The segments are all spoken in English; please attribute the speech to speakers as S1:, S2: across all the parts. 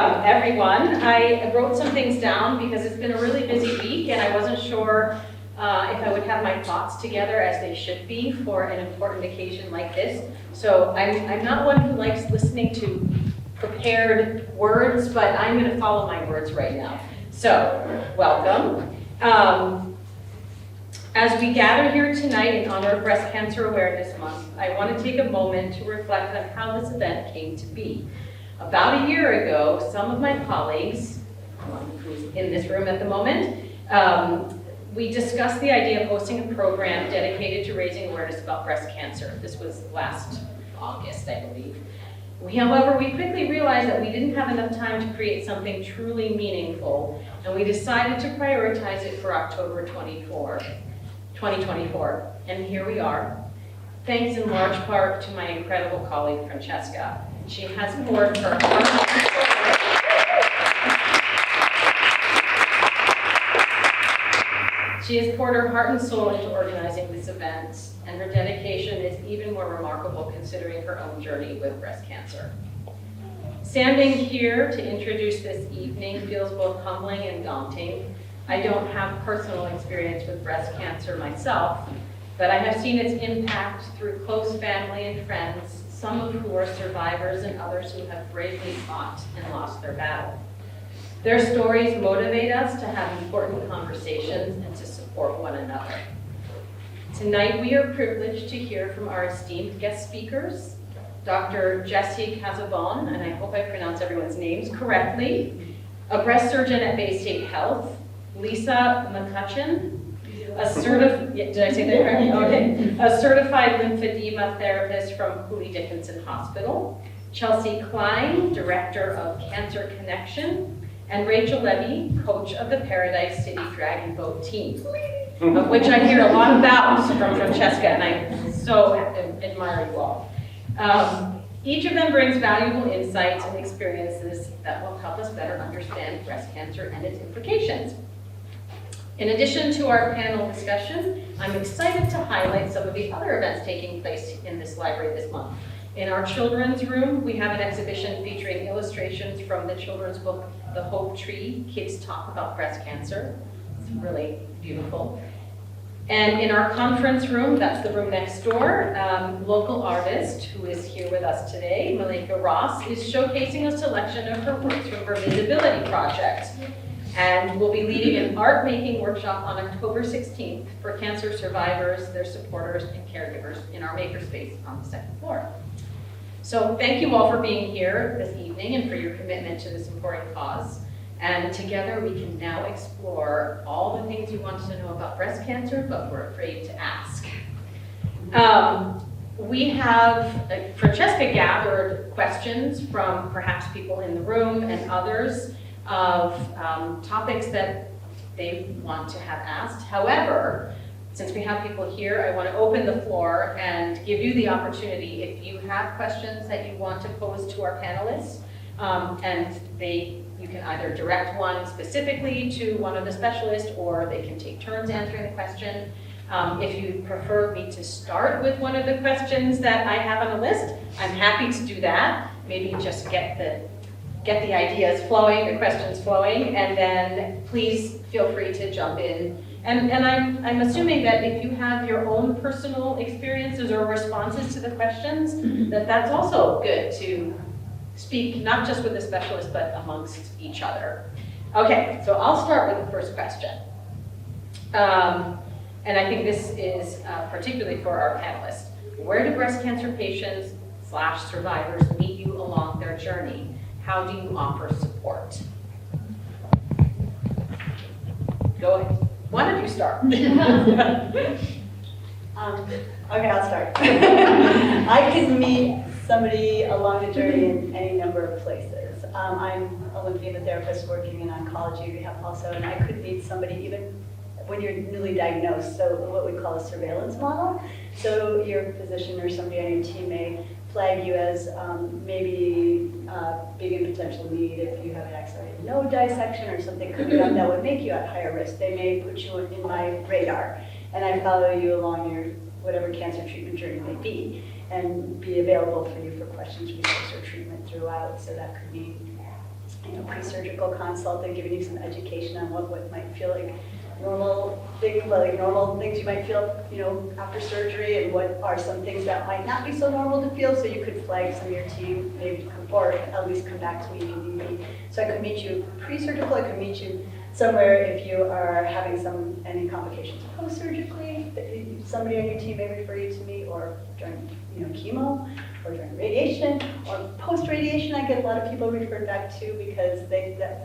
S1: Welcome, everyone. I wrote some things down because it's been a really busy week and I wasn't sure if I would have my thoughts together as they should be for an important occasion like this. So I'm not one who likes listening to prepared words, but I'm going to follow my words right now. So, welcome. As we gather here tonight in honor of Breast Cancer Awareness Month, I want to take a moment to reflect on how this event came to be. About a year ago, some of my colleagues, one who's in this room at the moment, we discussed the idea of hosting a program dedicated to raising awareness about breast cancer. This was last August, I believe. However, we quickly realized that we didn't have enough time to create something truly meaningful, and we decided to prioritize it for October 2024. And here we are, thanks in large part to my incredible colleague, Francesca. She has poured her heart and soul into organizing this event, and her dedication is even more remarkable considering her own journey with breast cancer. Standing here to introduce this evening feels both humbling and daunting. I don't have personal experience with breast cancer myself, but I have seen its impact through close family and friends, some of who are survivors and others who have bravely fought and lost their battle. Their stories motivate us to have important conversations and to support one another. Tonight, we are privileged to hear from our esteemed guest speakers, Dr. Jessie Casabon, and I hope I pronounce everyone's names correctly, a breast surgeon at Bay State Health, Lisa McCutcheon, did I say that correctly? Okay. A certified lymphedema therapist from Cooley Dickinson Hospital, Chelsea Klein, director of Cancer Connection, and Rachel Levy, coach of the Paradise City Dragon Boat team, of which I hear a lot about from Francesca, and I so admire you all. Each of them brings valuable insights and experiences that will help us better understand breast cancer and its implications. In addition to our panel discussion, I'm excited to highlight some of the other events taking place in this library this month. In our children's room, we have an exhibition featuring illustrations from the children's book, The Hope Tree, Kids Talk About Breast Cancer. It's really beautiful. And in our conference room, that's the room next door, local artist who is here with us today, Malika Ross, is showcasing a selection of her works from her Visibility Project. And we'll be leading an art making workshop on October 16th for cancer survivors, their supporters, and caregivers in our makerspace on the second floor. So thank you all for being here this evening and for your commitment to this important cause. And together we can now explore all the things you want to know about breast cancer, but we're afraid to ask. We have, Francesca gathered questions from perhaps people in the room and others of topics that they want to have asked. However, since we have people here, I want to open the floor and give you the opportunity if you have questions that you want to pose to our panelists, and you can either direct one specifically to one of the specialists, or they can take turns answering the question. If you prefer me to start with one of the questions that I have on the list, I'm happy to do that. Maybe just get the ideas flowing, the questions flowing, and then please feel free to jump in. And I'm assuming that if you have your own personal experiences or responses to the questions, that's also good to speak, not just with the specialist, but amongst each other. Okay, so I'll start with the first question. And I think this is particularly for our panelists. Where do breast cancer patients / survivors meet you along their journey? How do you offer support? Go ahead. Why don't you start?
S2: Okay, I'll start. I can meet somebody along the journey in any number of places. I'm a lymphedema therapist working in oncology rehab also, and I could meet somebody even when you're newly diagnosed, so what we call a surveillance model. So your physician or somebody on your team may flag you as maybe being in potential need if you have an accelerated node dissection or something coming up that would make you at higher risk. They may put you in my radar, and I follow you along your whatever cancer treatment journey may be, and be available for you for questions, research, or treatment throughout. So that could be pre-surgical consult and giving you some education on what might feel like normal things you might feel, after surgery, and what are some things that might not be so normal to feel, so you could flag some of your team, maybe, or at least come back to me if you need me. So I could meet you pre-surgical, I could meet you somewhere if you are having any complications post-surgically, somebody on your team may refer you to me, or during chemo, or during radiation, or post-radiation. I get a lot of people referred back to, because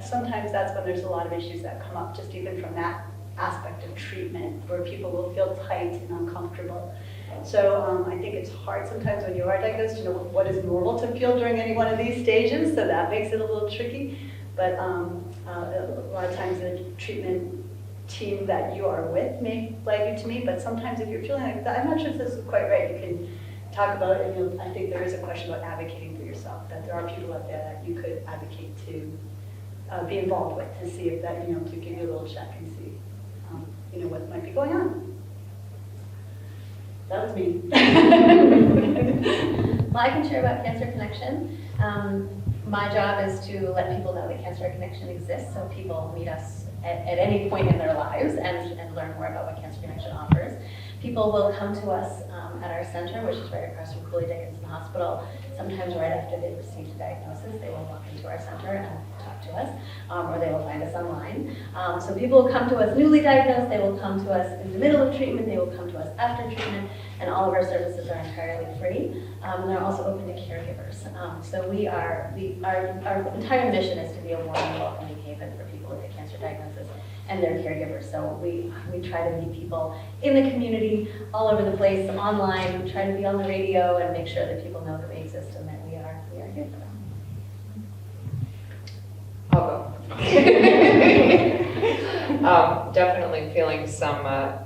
S2: sometimes that's when there's a lot of issues that come up, just even from that aspect of treatment, where people will feel tight and uncomfortable. So I think it's hard sometimes when you are diagnosed to know what is normal to feel during any one of these stages, so that makes it a little tricky. But a lot of times the treatment team that you are with may flag you to me, but sometimes if you're feeling like that, I'm not sure if this is quite right, you can talk about it. I think there is a question about advocating for yourself, that there are people out there that you could advocate to be involved with, to see if that, to give you a little check and see, what might be going on. That was me.
S3: Well, I can share about Cancer Connection. My job is to let people know that Cancer Connection exists, so people meet us at any point in their lives and learn more about what Cancer Connection offers. People will come to us at our center, which is right across from Cooley Dickinson Hospital. Sometimes right after they've received a diagnosis, they will walk into our center and talk to us, or they will find us online. So people will come to us newly diagnosed, they will come to us in the middle of treatment, they will come to us after treatment, and all of our services are entirely free. And they're also open to caregivers. So our entire mission is to be a warm and welcoming haven for people with a cancer diagnosis and their caregivers. So we try to meet people in the community, all over the place, online. We try to be on the radio and make sure that people know that we exist and that we are here for them.
S4: I'll go. Definitely feeling some, I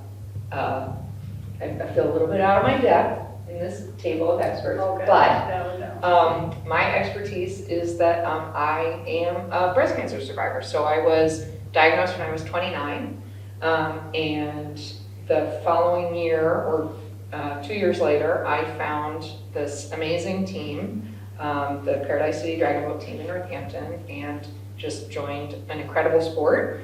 S4: feel a little bit out of my depth in this table of experts, but my expertise is that I am a breast cancer survivor. So I was diagnosed when I was 29, and the following year, or 2 years later, I found this amazing team, the Paradise City Dragon Boat team in Northampton, and just joined an incredible sport.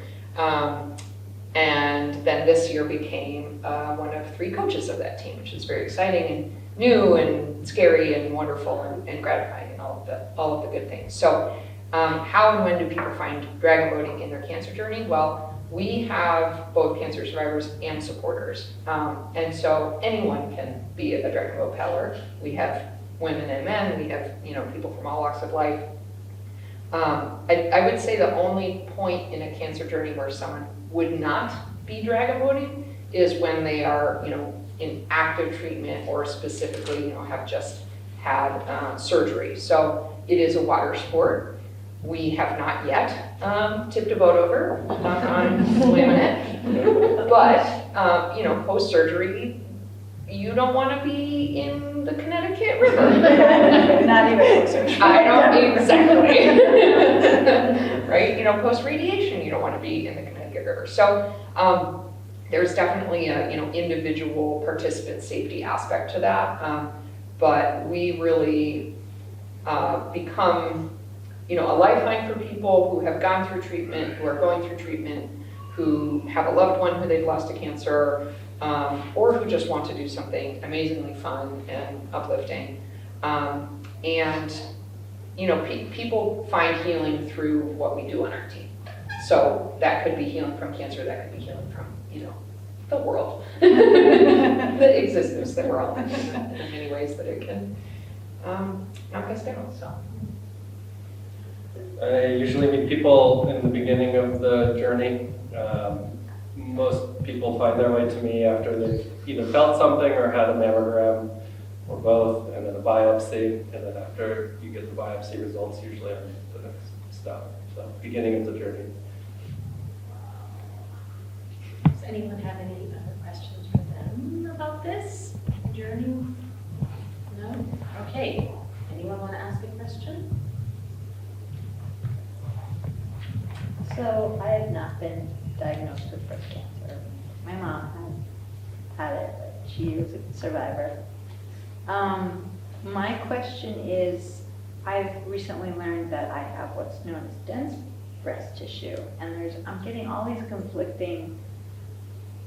S4: And then this year became one of 3 coaches of that team, which is very exciting and new and scary and wonderful and gratifying and all of the good things. So how and when do people find dragon boating in their cancer journey? Well, we have both cancer survivors and supporters. And so anyone can be a dragon boat paddler. We have women and men, we have people from all walks of life. I would say the only point in a cancer journey where someone would not be dragon boating is when they are, in active treatment, or specifically, have just had surgery. So it is a water sport. We have not yet tipped a boat over, knock on wood, but post-surgery, you don't want to be in the Connecticut River.
S2: Not even post-surgery.
S4: I don't, exactly. Right? Post-radiation, you don't want to be in the Connecticut River. So there's definitely a individual participant safety aspect to that, but we really become a lifeline for people who have gone through treatment, who are going through treatment, who have a loved one who they've lost to cancer, or who just want to do something amazingly fun and uplifting. People find healing through what we do on our team. So that could be healing from cancer, that could be healing from, the world, the existence that we're all in many ways that it can knock us down, so.
S5: I usually meet people in the beginning of the journey. Most people find their way to me after they've either felt something or had a mammogram, or both, and then a biopsy, and then after you get the biopsy results, usually on the next step. So, beginning of the journey.
S1: Does anyone have any other questions for them about this journey? No? Okay. Anyone want to ask a question?
S6: So I have not been diagnosed with breast cancer. My mom had it, but she was a survivor. My question is, I've recently learned that I have what's known as dense breast tissue, and I'm getting all these conflicting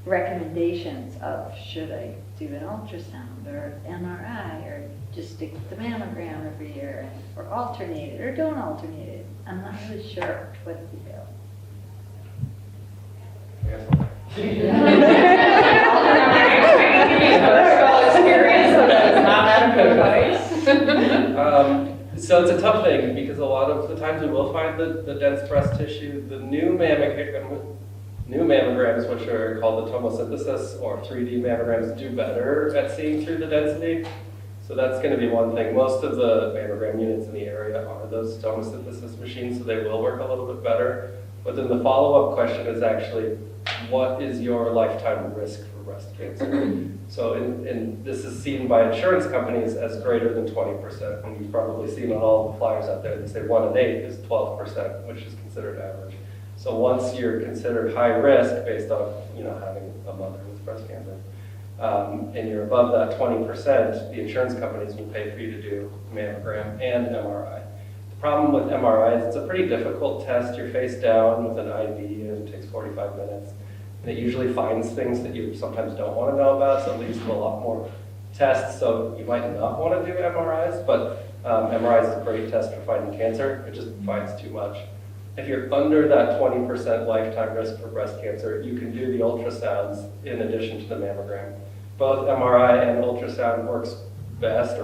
S6: recommendations of should I do an ultrasound or MRI or just stick with the mammogram every year or alternate it or don't alternate it. I'm not really sure what to do.
S5: So it's a tough thing because a lot of the times we will find the dense breast tissue. The new mammograms, which are called the tomosynthesis or 3D mammograms, do better at seeing through the density. So that's going to be one thing. Most of the mammogram units in the area are those tomosynthesis machines, so they will work a little bit better. But then the follow-up question is actually, what is your lifetime risk for breast cancer? So and this is seen by insurance companies as greater than 20%. And you've probably seen on all the flyers out there, they say 1 in 8 is 12%, which is considered average. So once you're considered high risk based on having a mother with breast cancer, and you're above that 20%, the insurance companies will pay for you to do mammogram and MRI. The problem with MRI is it's a pretty difficult test. You're face down with an IV and it takes 45 minutes. And it usually finds things that you sometimes don't want to know about, so it leads to a lot more tests. So you might not want to do MRIs, but MRI is a great test for finding cancer. It just finds too much. If you're under that 20% lifetime risk for breast cancer, you can do the ultrasounds in addition to the mammogram. Both MRI and ultrasound work best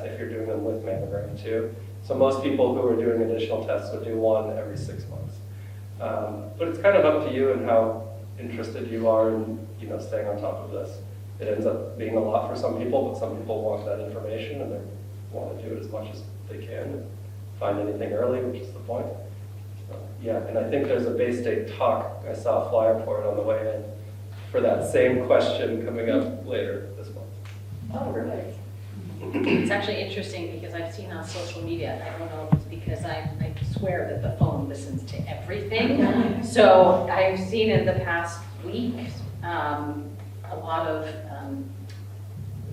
S5: if you're doing them with mammogram too. So most people who are doing additional tests would do one every 6 months. But it's kind of up to you and how interested you are in staying on top of this. It ends up being a lot for some people, but some people want that information and they want to do it as much as they can and find anything early, which is the point. Yeah, and I think there's a Bay State talk. I saw a flyer for it on the way in for that same question coming up later this month.
S2: Oh, really?
S1: It's actually interesting because I've seen on social media, I don't know if it's because I swear that the phone listens to everything. So I've seen in the past week a lot of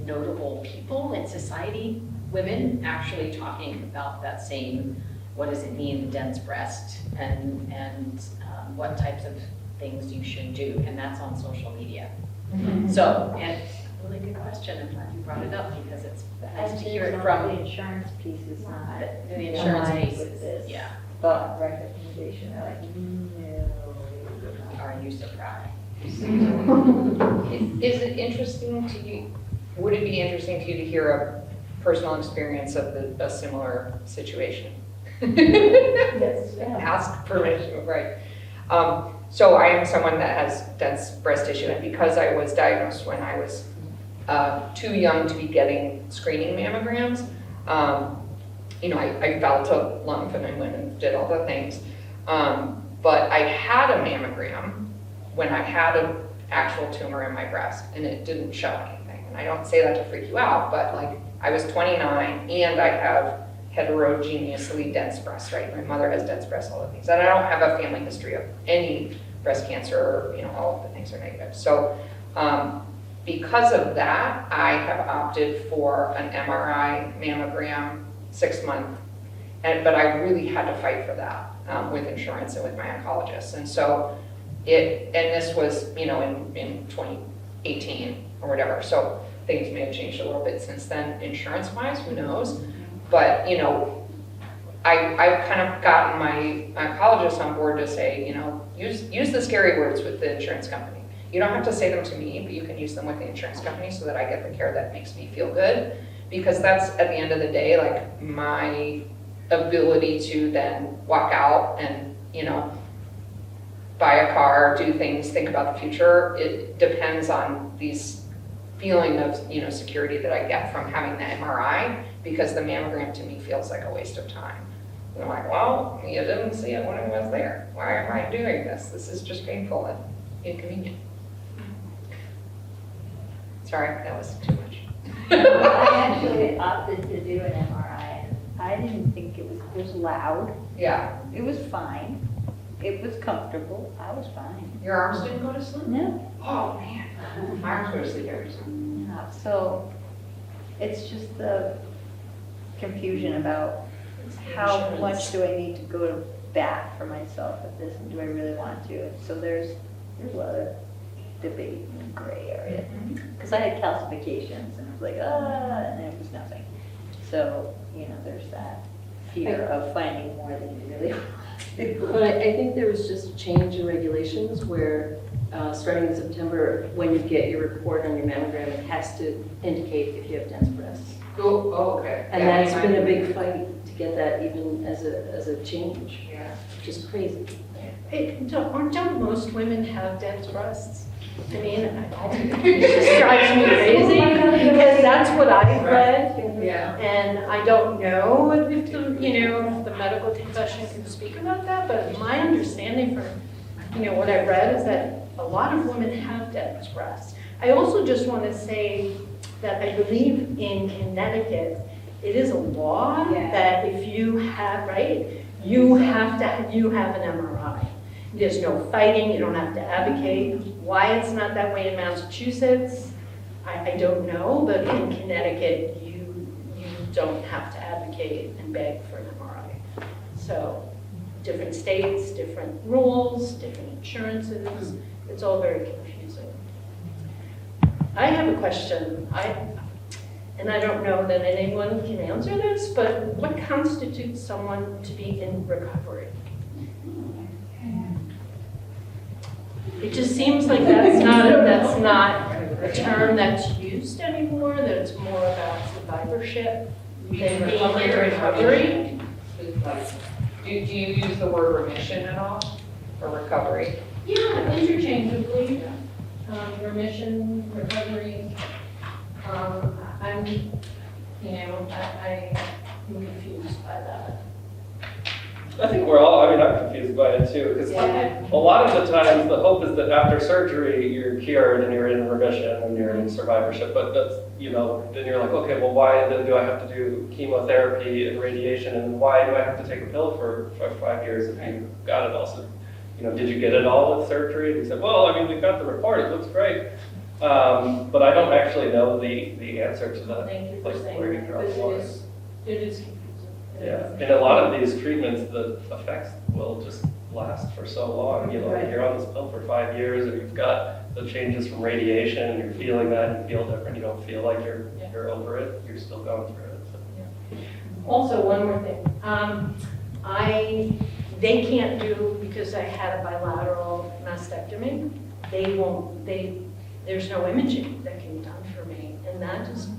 S1: notable people in society, women, actually talking about that same, what does it mean, dense breast, and what types of things you should do, and that's on social media. So, and really good question, I'm glad you brought it up because it's nice to hear it from
S6: the insurance piece is not
S1: the insurance
S6: aligned
S1: pieces.
S6: with this.
S1: Yeah.
S6: But recommendation, they're like, no.
S1: Are you surprised?
S4: Is it interesting to you, would it be interesting to you to hear a personal experience of a similar situation?
S2: Yes.
S4: Ask permission, right? So I am someone that has dense breast tissue, and because I was diagnosed when I was too young to be getting screening mammograms, I felt a lump and I went and did all the things. But I had a mammogram when I had an actual tumor in my breast, and it didn't show anything. And I don't say that to freak you out, but like I was 29 and I have heterogeneously dense breasts, right? My mother has dense breasts, all the things. And I don't have a family history of any breast cancer, or, all of the things are negative. So because of that, I have opted for an MRI mammogram 6 month, but I really had to fight for that with insurance and with my oncologist. And so this was, in 2018 or whatever. So things may have changed a little bit since then, insurance-wise, who knows? But, I've kind of gotten my oncologist on board to say, use the scary words with the insurance company. You don't have to say them to me, but you can use them with the insurance company so that I get the care that makes me feel good. Because that's, at the end of the day, like my ability to then walk out and, buy a car, do things, think about the future. It depends on these feeling of, security that I get from having the MRI, because the mammogram to me feels like a waste of time. And I'm like, well, you didn't see it when I was there. Why am I doing this? This is just painful and inconvenient. Sorry, that was too much.
S6: I actually opted to do an MRI. I didn't think it was loud.
S4: Yeah.
S6: It was fine. It was comfortable. I was fine.
S4: Your arms didn't go to sleep?
S6: No.
S4: Oh, man. My arms go to sleep every time.
S6: So it's just the confusion about how
S1: Insurance.
S6: much do I need to go to bat for myself with this, and do I really want to? And so there's a lot of debate and gray area. Because I had calcifications, and I was like, and it was nothing. So, there's that fear of finding more than you really want to.
S7: But I think there was just a change in regulations where, starting in September, when you get your report on your mammogram, it has to indicate if you have dense breasts.
S4: Oh, okay.
S7: And
S4: Yeah,
S7: that's
S4: I
S7: been a
S4: remember.
S7: big fight to get that even as a change,
S4: Yeah.
S7: which is crazy.
S1: Hey, don't most women have dense breasts? I mean, it just drives me crazy because that's what I've read.
S4: Yeah.
S1: And I don't know if the medical profession can speak about that, but my understanding from, what I've read is that a lot of women have dense breasts. I also just want to say that I believe in Connecticut, it is a law
S2: Yeah.
S1: that if you have, you have an MRI. There's no fighting, you don't have to advocate. Why it's not that way in Massachusetts, I don't know, but in Connecticut, you don't have to advocate and beg for an MRI. So, different states, different rules, different insurances, it's all very confusing. I have a question, and I don't know that anyone can answer this, but what constitutes someone to be in recovery? It just seems like that's not a term that's used anymore, that it's more about survivorship than being in recovery.
S4: Do you use the word remission at all, or recovery?
S1: Yeah, interchangeably, remission, recovery. I'm confused by that.
S5: I think I'm confused by it too, because
S1: Yeah.
S5: a lot of the times, the hope is that after surgery, you're cured and you're in remission and you're in survivorship, but that's, then you're like, okay, well, why then do I have to do chemotherapy and radiation, and why do I have to take a pill for 5 years if you got it all? So, did you get it all with surgery? And he said, well, we got the report, it looks great. But I don't actually know the answer to that.
S1: Thank you for
S5: like,
S1: saying
S5: where you
S1: that,
S5: draw
S1: because
S5: the line.
S1: it is confusing.
S5: Yeah, and a lot of these treatments, the effects will just last for so long. You're on this pill for 5 years, or you've got the changes from radiation, and you're feeling that, you feel different, you don't feel like you're over it, you're still going through it. So.
S1: Also, one more thing. They can't do, because I had a bilateral mastectomy, there's no imaging that can be done for me. And that just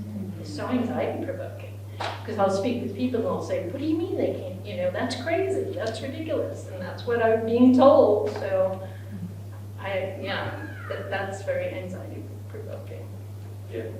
S1: is so anxiety provoking. Because I'll speak with people and they'll say, what do you mean they can't? That's crazy, that's ridiculous. And that's what I'm being told. So, that's very anxiety provoking.
S5: Yeah.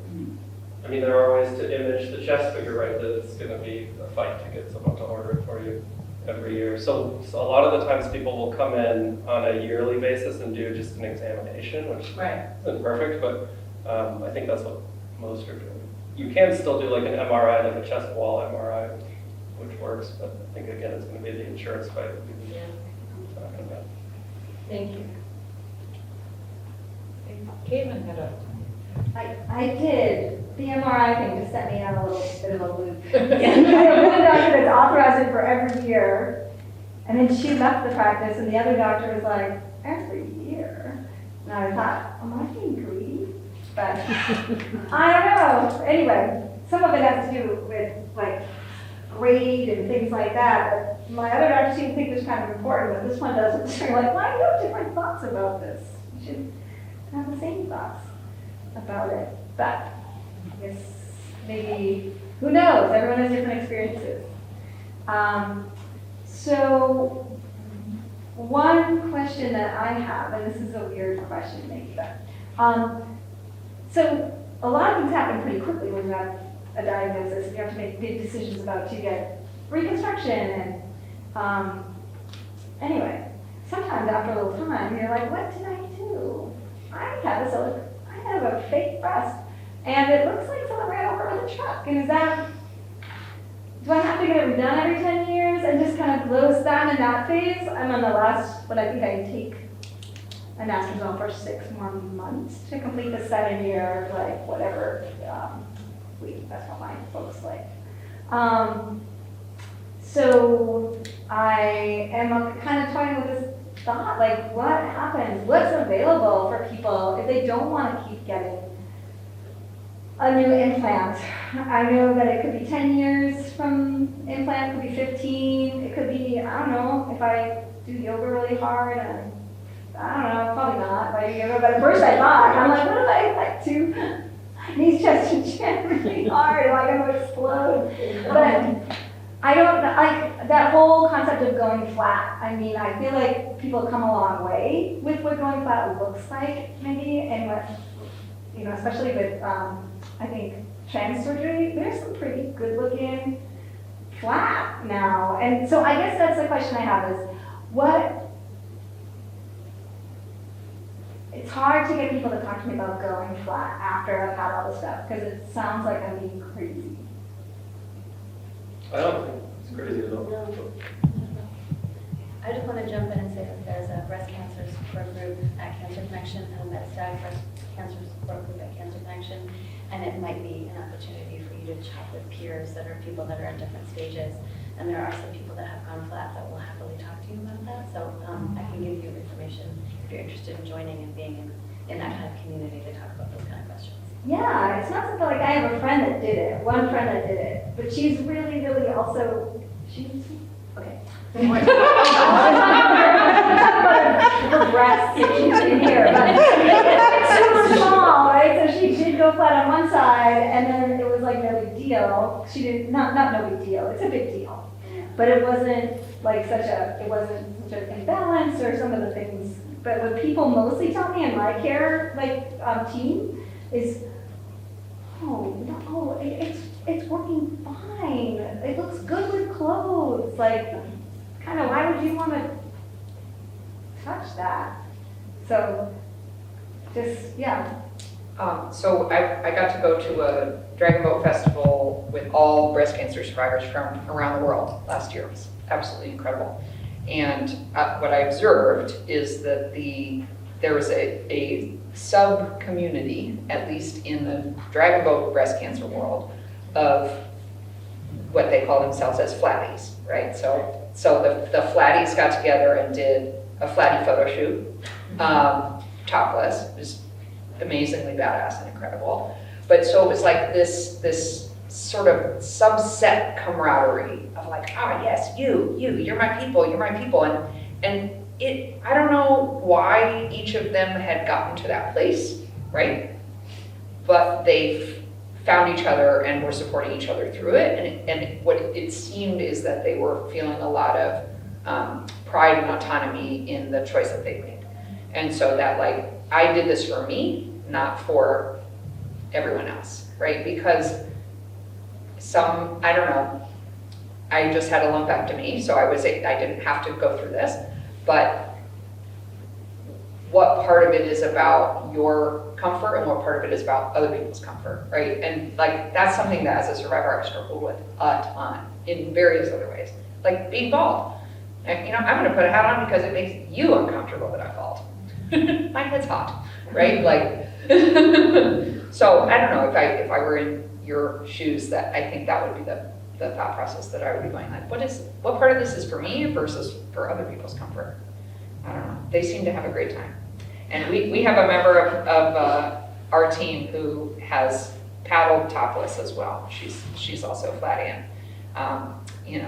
S5: There are ways to image the chest, but you're right that it's going to be a fight to get someone to order it for you every year. So a lot of the times people will come in on a yearly basis and do just an examination, which isn't perfect, but I think that's what most are doing. You can still do like an MRI, like a chest wall MRI, which works, but I think again it's going to be the insurance fight that we've been talking about.
S1: Thank you.
S4: Caitlin had a.
S8: I did. The MRI thing just set me on a little bit of a loop. I have one doctor that's authorized it for every year, and then she left the practice, and the other doctor was like, every year? And I thought, am I being greedy? But I don't know. Anyway, some of it has to do with like grade and things like that. But my other doctor seemed to think it was kind of important, but this one doesn't. So you're like, why do you have different thoughts about this? You should have the same thoughts about it. But I guess maybe, who knows? Everyone has different experiences. So one question that I have, and this is a weird question maybe, but so a lot of things happen pretty quickly when you have a diagnosis. You have to make big decisions about to get reconstruction and anyway, sometimes after a little time you're like, what did I do? I have a fake breast and it looks like someone ran over with a truck. And do I have to get it redone every 10 years and just kind of close down in that phase? I'm on the last, but I think I take an anastrozole for 6 more months to complete the 7-year, like whatever, that's what my folks like. So I am kind of toying with this thought, like what happens? What's available for people if they don't want to keep getting a new implant? I know that it could be 10 years from implant, it could be 15, it could be, I don't know, if I do yoga really hard and I don't know, probably not if I do yoga, but at first I thought, I'm like, what if I like to knees, chest, and chin really hard, like I'm gonna explode. But I don't, like, that whole concept of going flat, I mean, I feel like people have come a long way with what going flat looks like, maybe, and what, you know, especially with, I think, trans surgery, there's some pretty good looking flat now. And so I guess that's the question I have is, what, it's hard to get people to talk to me about going flat after I've had all this stuff, because it sounds like I'm being crazy.
S5: I don't think it's crazy at all.
S3: I just want to jump in and say that there's a breast cancer support group at Cancer Connection and a metastatic breast cancer support group at Cancer Connection, and it might be an opportunity for you to chat with peers that are people that are in different stages. And there are some people that have gone flat that will happily talk to you about that. So I can give you information if you're interested in joining and being in that kind of community to talk about those kind of questions.
S8: Yeah, it's not something like I have a friend that did it, one friend that did it, but she's really, really also, she's, okay. Her breasts, she's in here, but it's super small, right? So she did go flat on one side, and then it was like no big deal. She did, not no big deal, it's a big deal. But it wasn't like it wasn't such an imbalance or some of the things. But what people mostly tell me in my care, team, is, oh, no, it's working fine. It looks good with clothes. Like, kind of, why would you want to touch that? So, just, yeah.
S4: So I got to go to a Dragon Boat Festival with all breast cancer survivors from around the world last year. It was absolutely incredible. And what I observed is that there was a sub-community, at least in the Dragon Boat breast cancer world, of what they call themselves as flatties, right? So the flatties got together and did a flatty photo shoot, topless. It was amazingly badass and incredible. But so it was like this sort of subset camaraderie of like, ah, yes, you're my people. And I don't know why each of them had gotten to that place, right? But they found each other and were supporting each other through it. And what it seemed is that they were feeling a lot of pride and autonomy in the choice that they made. And so that, like, I did this for me, not for everyone else, right? Because I don't know, I just had a lumpectomy, so I didn't have to go through this, but what part of it is about your comfort and what part of it is about other people's comfort, right? And like, that's something that as a survivor I've struggled with a ton in various other ways, like being bald. And, I'm gonna put a hat on because it makes you uncomfortable that I'm bald. My head's hot, right? Like, so I don't know, if I were in your shoes, that I think that would be the thought process that I would be going like, what part of this is for me versus for other people's comfort? I don't know. They seem to have a great time. And we have a member of our team who has paddled topless as well. She's also flatty, and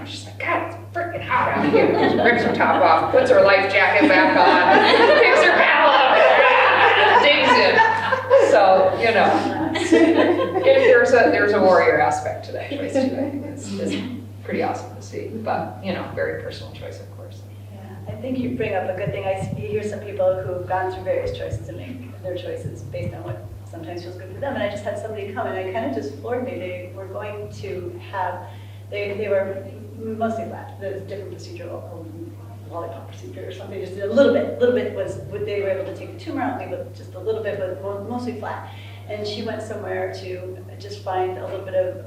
S4: she's like, God, it's freaking hot out here. She rips her top off, puts her life jacket back on, picks her paddle up, digs in. So, there's a warrior aspect to that choice too. I think it's pretty awesome to see, but very personal choice, of course.
S2: Yeah, I think you bring up a good thing. You hear some people who've gone through various choices and make their choices based on what sometimes feels good for them. And I just had somebody come and it kind of just floored me. They were going to have, they were mostly flat. There was a different procedure, lollipop procedure or something, just a little bit was, they were able to take the tumor out, leave it just a little bit, but mostly flat. And she went somewhere to just find a little bit of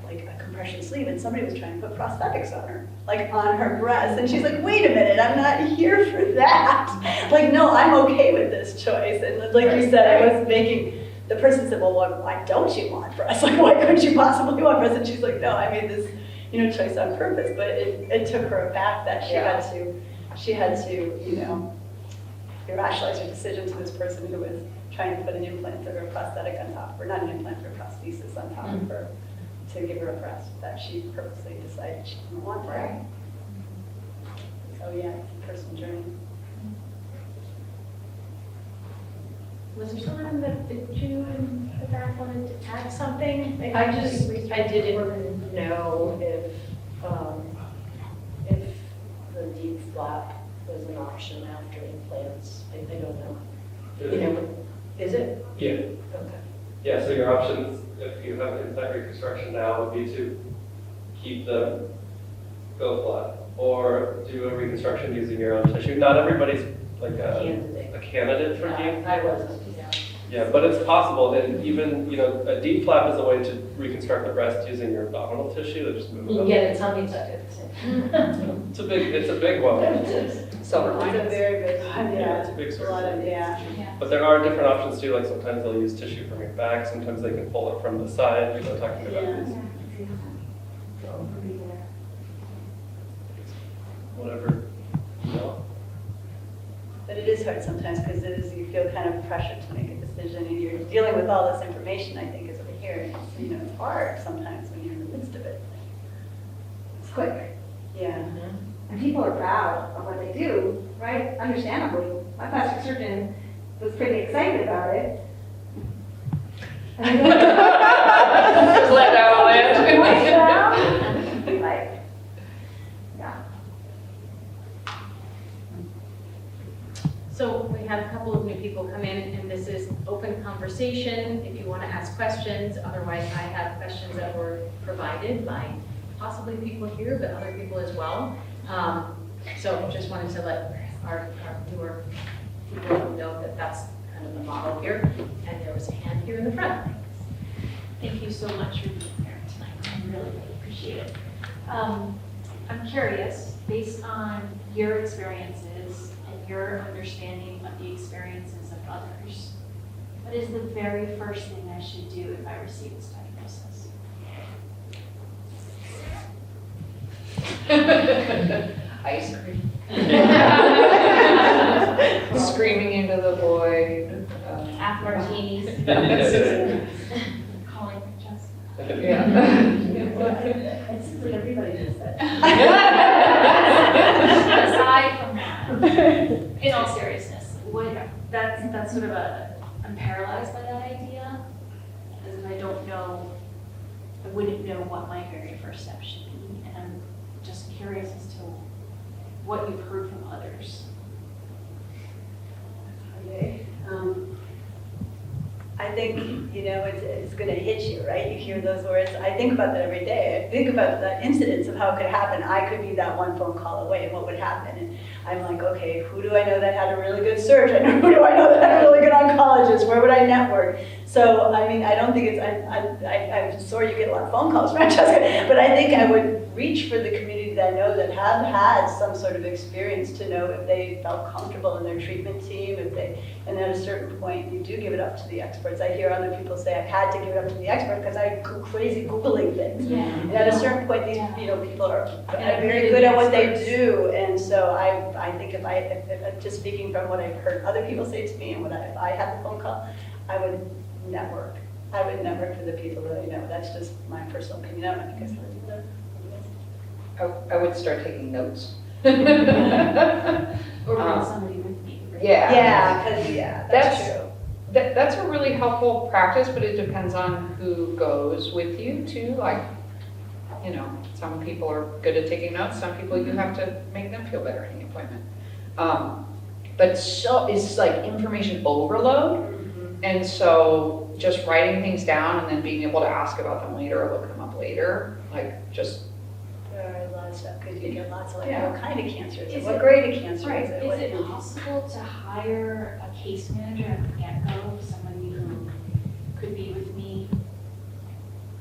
S2: like a compression sleeve, and somebody was trying to put prosthetics on her, like on her breast. And she's like, wait a minute, I'm not here for that. Like, no, I'm okay with this choice. And like you said, I was making, the person said, well, why don't you want breasts? Like, why couldn't you possibly want breasts? And she's like, no, I made this choice on purpose, but it took her aback that she had to, rationalize her decision to this person who was trying to put an implant or a prosthetic on top, or not an implant, or a prosthesis on top of her, to give her a breast that she purposely decided she didn't want.
S3: Right.
S2: So yeah, it's a personal journey.
S1: Was there someone in the back wanted to add something?
S9: I didn't know if the deep flap was an option after implants. I don't know. Is it?
S5: Yeah.
S9: Okay.
S5: Yeah, so your options, if you have implant reconstruction now, would be to keep them, go flat, or do a reconstruction using your own tissue. Not everybody's like a candidate for deep.
S9: I wasn't.
S5: Yeah, but it's possible, and even, a deep flap is a way to reconstruct the breast using your abdominal tissue, that just move it up.
S9: Yeah, the tummy tuck at the same time.
S5: It's a big one.
S4: Silver
S2: It's a
S4: linings.
S2: very big one,
S5: Yeah, it's a big
S2: A lot of,
S5: surgery. But there are different options too, like sometimes they'll use tissue from your back, sometimes they can pull it from the side, talking about
S2: Yeah.
S5: these. Whatever,
S2: But it is hard sometimes because you feel kind of pressured to make a decision, and you're dealing with all this information, I think, is over here. And it's hard sometimes when you're in the midst of it.
S8: It's quick.
S2: Yeah.
S8: And people are proud of what they do, right? Understandably. My plastic surgeon was pretty excited about it.
S4: Just let that one land.
S8: Like, yeah.
S1: So we had a couple of new people come in, and this is open conversation if you want to ask questions. Otherwise, I have questions that were provided by possibly people here, but other people as well. So just wanted to let our newer people know that that's kind of the model here. And there was a hand here in the front.
S10: Thank you so much for being here tonight. I really appreciate it. I'm curious, based on your experiences and your understanding of the experiences of others, what is the very first thing I should do if I receive this diagnosis?
S4: Ice cream. Screaming into the void.
S10: Half martinis,
S5: Yeah.
S10: calling for justice.
S8: It's what everybody does that.
S10: Aside from that, in all seriousness, that's sort of I'm paralyzed by that idea, as if I wouldn't know what my very first step should be, and I'm just curious as to what you've heard from others.
S2: Okay. I think, it's going to hit you, right? You hear those words. I think about that every day. I think about the incidents of how it could happen. I could be that one phone call away, and what would happen? And I'm like, okay, who do I know that had a really good surgeon? Who do I know that had a really good oncologist? Where would I network? So, I don't think it's, I'm sorry you get a lot of phone calls, Francesca, but I think I would reach for the community that I know that have had some sort of experience to know if they felt comfortable in their treatment team, and at a certain point, you do give it up to the experts. I hear other people say, I've had to give it up to the expert because I go crazy Googling things.
S10: Yeah.
S2: And at a certain point, these people are very good at what they do. And so I think if just speaking from what I've heard other people say to me, and if I had the phone call, I would network. I would network for the people that I know. That's just my personal opinion. I don't know if you guys want to do that.
S4: I would start taking notes.
S10: Or bring somebody with me.
S4: Yeah.
S2: Yeah, that's true.
S4: That's a really helpful practice, but it depends on who goes with you too. Like, some people are good at taking notes, some people you have to make them feel better in the appointment. But so it's like information overload. And so just writing things down and then being able to ask about them later or look them up later,
S2: There are a lot of stuff, because you get lots of
S4: Yeah.
S2: what kind of cancer is it?
S10: Is
S2: What
S10: it-
S2: grade of cancer
S10: Right,
S2: is it?
S10: is
S2: What-
S10: it possible to hire a case manager at the get-go, somebody who could be with me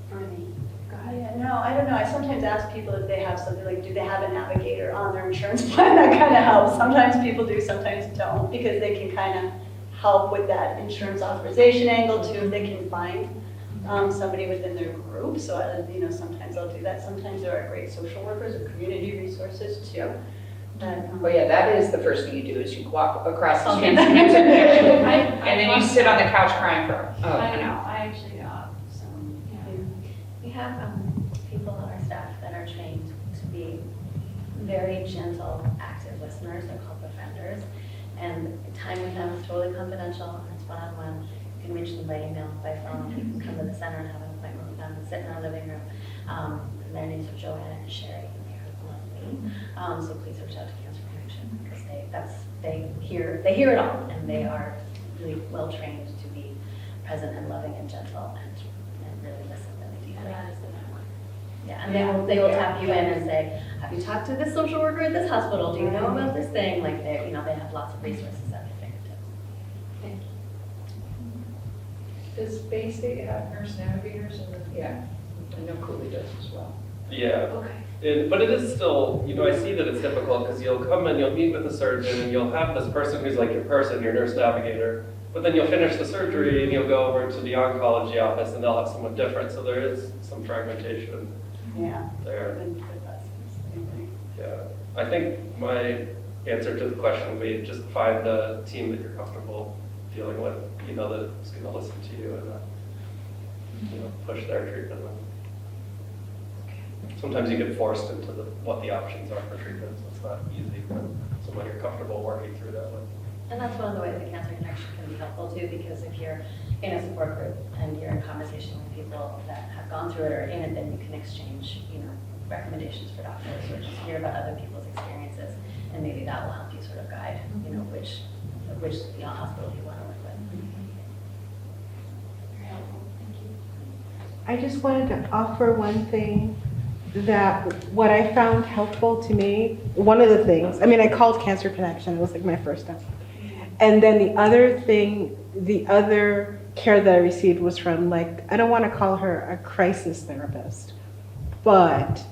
S10: for go ahead.
S2: No, I don't know. I sometimes ask people if they have something like, do they have a navigator on their insurance plan? That kind of helps. Sometimes people do, sometimes don't, because they can kind of help with that insurance authorization angle too, if they can find somebody within their group. So, sometimes I'll do that. Sometimes there are great social workers or community resources too.
S4: Well, yeah, that is the first thing you do, is you walk across the street to Cancer Connection, and then you sit on the couch crying for, an hour.
S10: I actually got, so, yeah.
S3: We have people on our staff that are trained to be very gentle, active listeners. They're called befrienders. And time with them is totally confidential, and it's one-on-one. You can reach them by email, by phone. You can come to the center and have an appointment with them and sit in our living room. And their names are Joanna and Sherry, and they are lovely. So please reach out to Cancer Connection, because they hear it all, and they are really well trained to be present and loving and gentle and really listen really deeply.
S10: And that is the network.
S3: Yeah, and they will tap you in and say, have you talked to this social worker at this hospital? Do you know about this thing? Like they have lots of resources at their fingertips.
S10: Thank you.
S4: Does Bay State have nurse navigators? Yeah, I know Cooley does as well.
S5: Yeah.
S10: Okay.
S5: But it is still, I see that it's difficult because you'll come and you'll meet with a surgeon and you'll have this person who's like your person, your nurse navigator, but then you'll finish the surgery and you'll go over to the oncology office and they'll have someone different. So there is some fragmentation
S2: Yeah.
S5: there.
S2: And with us, it's the same thing.
S5: Yeah. I think my answer to the question would be just find a team that you're comfortable dealing with, that's going to listen to you and push their treatment. Sometimes you get forced into what the options are for treatment, so it's not easy, but someone you're comfortable working through that with.
S3: And that's one of the ways that Cancer Connection can be helpful too, because if you're in a support group and you're in conversation with people that have gone through it or in it, then you can exchange, recommendations for doctors or just hear about other people's experiences, and maybe that will help you sort of guide, which hospital you want to work with.
S10: Very helpful. Thank you.
S11: I just wanted to offer one thing that what I found helpful to me, one of the things, I called Cancer Connection, it was like my first step. And then the other care that I received was from I don't want to call her a crisis therapist, but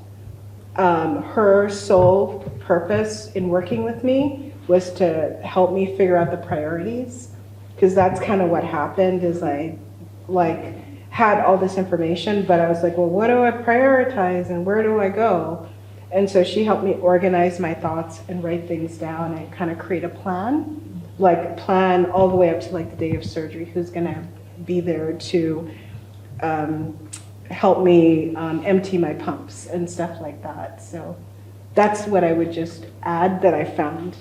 S11: her sole purpose in working with me was to help me figure out the priorities. Because that's kind of what happened is I had all this information, but I was like, well, what do I prioritize and where do I go? And so she helped me organize my thoughts and write things down and kind of create a plan, plan all the way up to the day of surgery, who's gonna be there to help me empty my pumps and stuff like that. So that's what I would just add that I found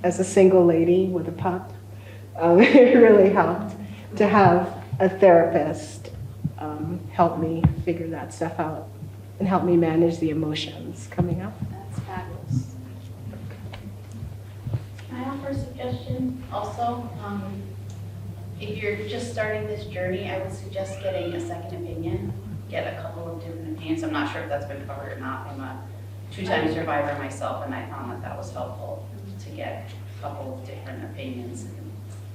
S11: as a single lady with a pup. It really helped to have a therapist help me figure that stuff out and help me manage the emotions coming up.
S10: That's fabulous.
S12: Can I offer a suggestion also? If you're just starting this journey, I would suggest getting a second opinion. Get a couple of different opinions. I'm not sure if that's been covered or not. I'm a two-time survivor myself, and I found that was helpful to get a couple of different opinions.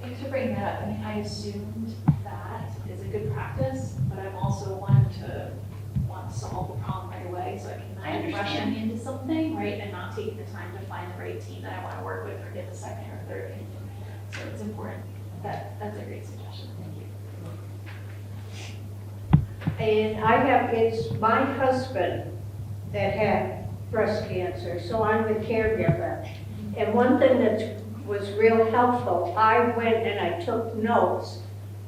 S10: Thanks for bringing that up. I assumed that is a good practice, but I'm also one to want to solve the problem right away, so I can not rush into something, right, and not take the time to find the right team that I want to work with or get the second or third opinion. So it's important. That's a great suggestion. Thank you.
S13: And it's my husband that had breast cancer, so I'm the caregiver. And one thing that was real helpful, I went and I took notes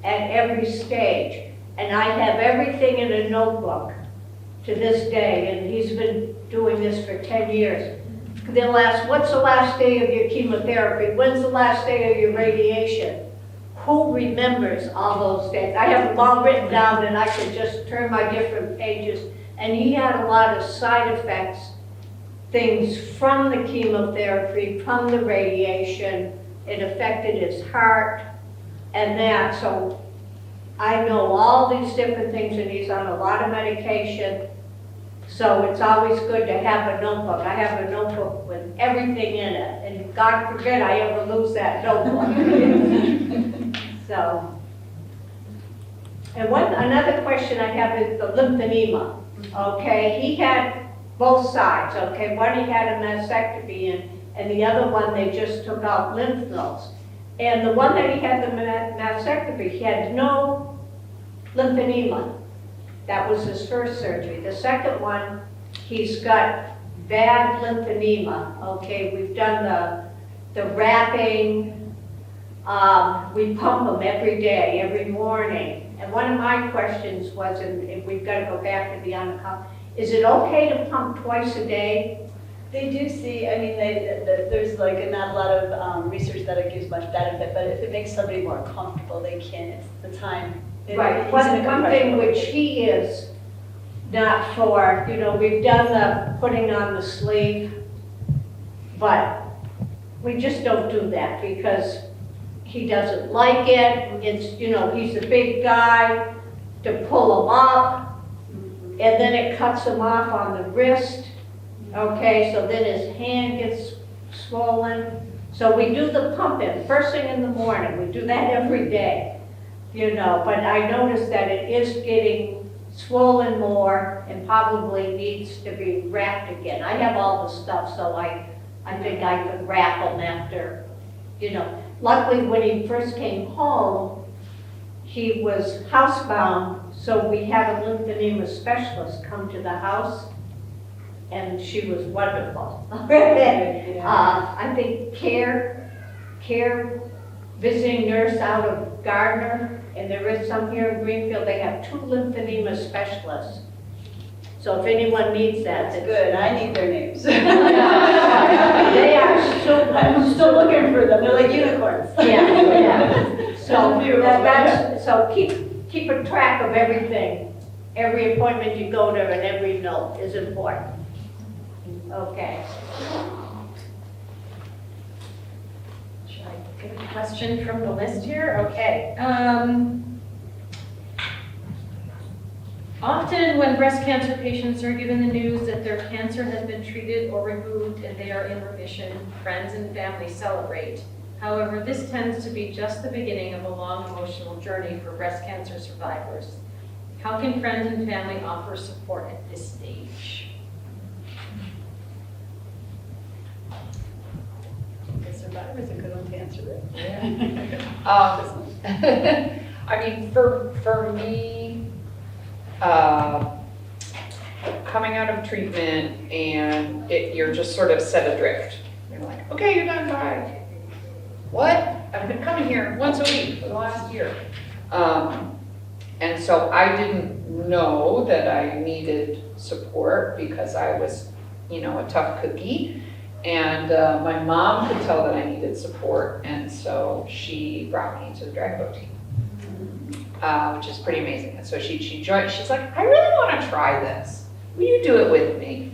S13: at every stage. And I have everything in a notebook to this day, and he's been doing this for 10 years. They'll ask, what's the last day of your chemotherapy? When's the last day of your radiation? Who remembers all those days? I have them all written down and I could just turn my different pages. And he had a lot of side effects, things from the chemotherapy, from the radiation. It affected his heart and that. So I know all these different things, and he's on a lot of medication. So it's always good to have a notebook. I have a notebook with everything in it, and God forbid I ever lose that notebook. So, and another question I have is the lymphedema. Okay, he had both sides. Okay, one he had a mastectomy in, and the other one they just took out lymph nodes. And the one that he had the mastectomy, he had no lymphedema. That was his first surgery. The second one, he's got bad lymphedema, okay? We've done the wrapping, we pump him every day, every morning. And one of my questions was, and we've got to go back to the on the cuff, is it okay to pump twice a day?
S2: They do see, I mean, there's like not a lot of research that it gives much benefit, but if it makes somebody more comfortable, they can, it's the time.
S13: Right,
S2: He's in a
S13: one thing
S2: compression
S13: which he is not for, you know, we've done the putting on the sleeve, but we just don't do that because he doesn't like it. It's, you know, he's a big guy to pull him up, and then it cuts him off on the wrist. Okay, so then his hand gets swollen. So we do the pumping first thing in the morning. We do that every day, you know, but I noticed that it is getting swollen more and probably needs to be wrapped again. I have all the stuff, so I think I could wrap him after, you know. Luckily, when he first came home, he was housebound, so we had a lymphedema specialist come to the house, and she was wonderful. I think care visiting nurse out of Gardner, and there is some here in Greenfield, they have 2 lymphedema specialists. So if anyone needs that,
S2: That's good, I need their names.
S13: They are super.
S2: I'm still looking for them, they're like unicorns.
S13: Yeah. So
S2: There's a few of them,
S13: that's, so keep a track of everything. Every appointment you go to and every note is important. Okay.
S1: Should I get a question from the list here? Okay. Often when breast cancer patients are given the news that their cancer has been treated or removed and they are in remission, friends and family celebrate. However, this tends to be just the beginning of a long emotional journey for breast cancer survivors. How can friends and family offer support at this stage?
S2: The survivor's a good one to answer that.
S4: I mean, for me, coming out of treatment and you're just sort of set adrift. You're like, okay, you're done, bye. What? I've been coming here once a week for the last year. And so I didn't know that I needed support because I was, you know, a tough cookie. And my mom could tell that I needed support, and so she brought me to the drag boat team. Which is pretty amazing. And so she joined, she's like, I really want to try this. Will you do it with me?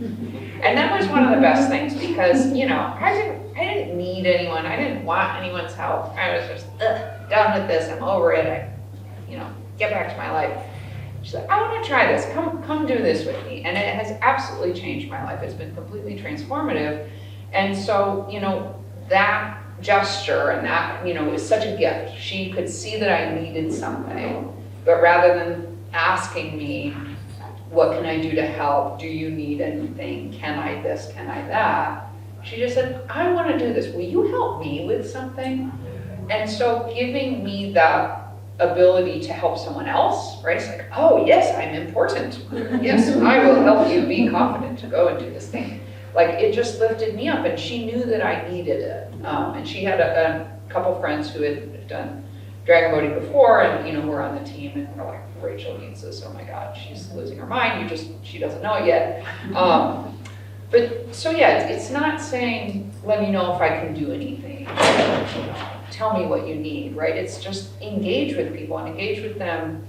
S4: And that was one of the best things because, you know, I didn't need anyone. I didn't want anyone's help. I was just done with this. I'm over it. You know, get back to my life. She's like, I want to try this. Come do this with me. And it has absolutely changed my life. It's been completely transformative. And so, you know, that gesture and that, you know, is such a gift. She could see that I needed something, but rather than asking me, what can I do to help? Do you need anything? Can I this? Can I that? She just said, I want to do this. Will you help me with something? And so giving me the ability to help someone else, right? It's like, oh yes, I'm important. Yes, I will help you be confident to go and do this thing. Like, it just lifted me up, and she knew that I needed it. And she had a couple friends who had done dragon boating before, and, you know, were on the team, and we're like, Rachel needs this, oh my God, she's losing her mind, she doesn't know it yet. But, so yeah, it's not saying, let me know if I can do anything, you know, tell me what you need, right? It's just engage with people, and engage with them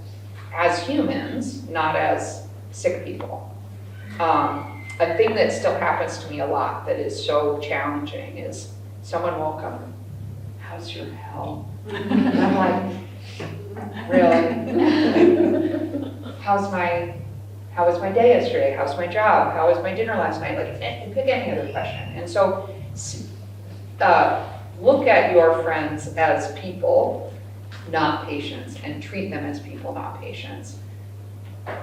S4: as humans, not as sick people. A thing that still happens to me a lot that is so challenging is someone will come, how's your health? And I'm like, really? How was my day yesterday? How's my job? How was my dinner last night? Like, pick any other question. And so look at your friends as people, not patients, and treat them as people, not patients.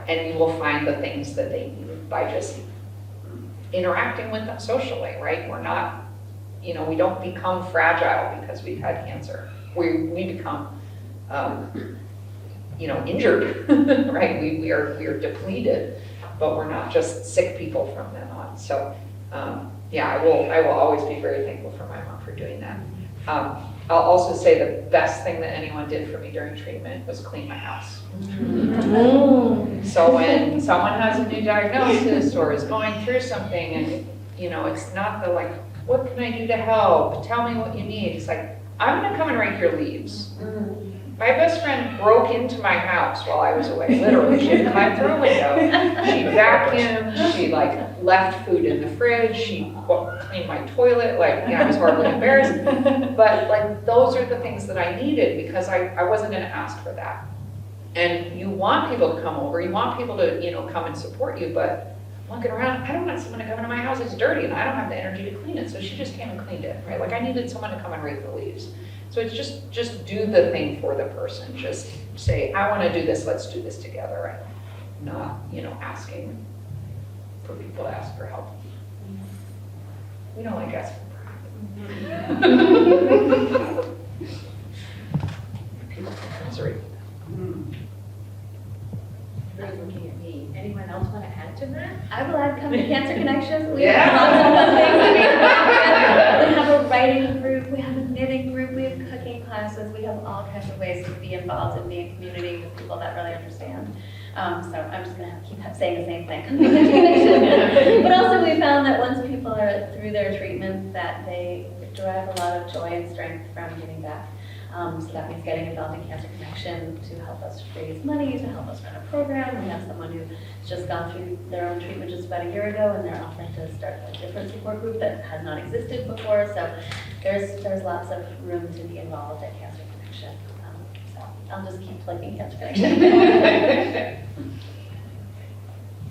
S4: And you will find the things that they need by just interacting with them socially, right? We're not, you know, we don't become fragile because we've had cancer. We become injured, right? We are depleted, but we're not just sick people from then on. So, yeah, I will always be very thankful for my mom for doing that. I'll also say the best thing that anyone did for me during treatment was clean my house. So when someone has a new diagnosis or is going through something and, it's not the like, what can I do to help? Tell me what you need. It's like, I'm gonna come and rake your leaves. My best friend broke into my house while I was away, literally. She had climbed through a window. She vacuumed, she left food in the fridge, she cleaned my toilet, I was horribly embarrassed. But those are the things that I needed because I wasn't gonna ask for that. And you want people to come over, you want people to, come and support you, but looking around, I don't want someone to come into my house, it's dirty and I don't have the energy to clean it. So she just came and cleaned it, right? I needed someone to come and rake the leaves. So it's just do the thing for the person. Just say, I want to do this, let's do this together. Right? Not, asking for people to ask for help. We don't like asking for help. People think misery.
S12: Everybody's looking at me. Anyone else want to add to that?
S3: I will add come to Cancer Connections. We
S4: Yeah.
S3: have lots of fun things. We have a writing group, we have a knitting group, we have cooking classes, we have all kinds of ways to be involved and be in community with people that really understand. So I'm just gonna keep saying the same thing. Come to Cancer Connection. But also we found that once people are through their treatment, that they derive a lot of joy and strength from giving back. So that means getting involved in Cancer Connection to help us raise money, to help us run a program. We have someone who's just gone through their own treatment just about a year ago, and they're offering to start a different support group that has not existed before. So there's lots of room to be involved at Cancer Connection. So I'll just keep plugging Cancer Connection.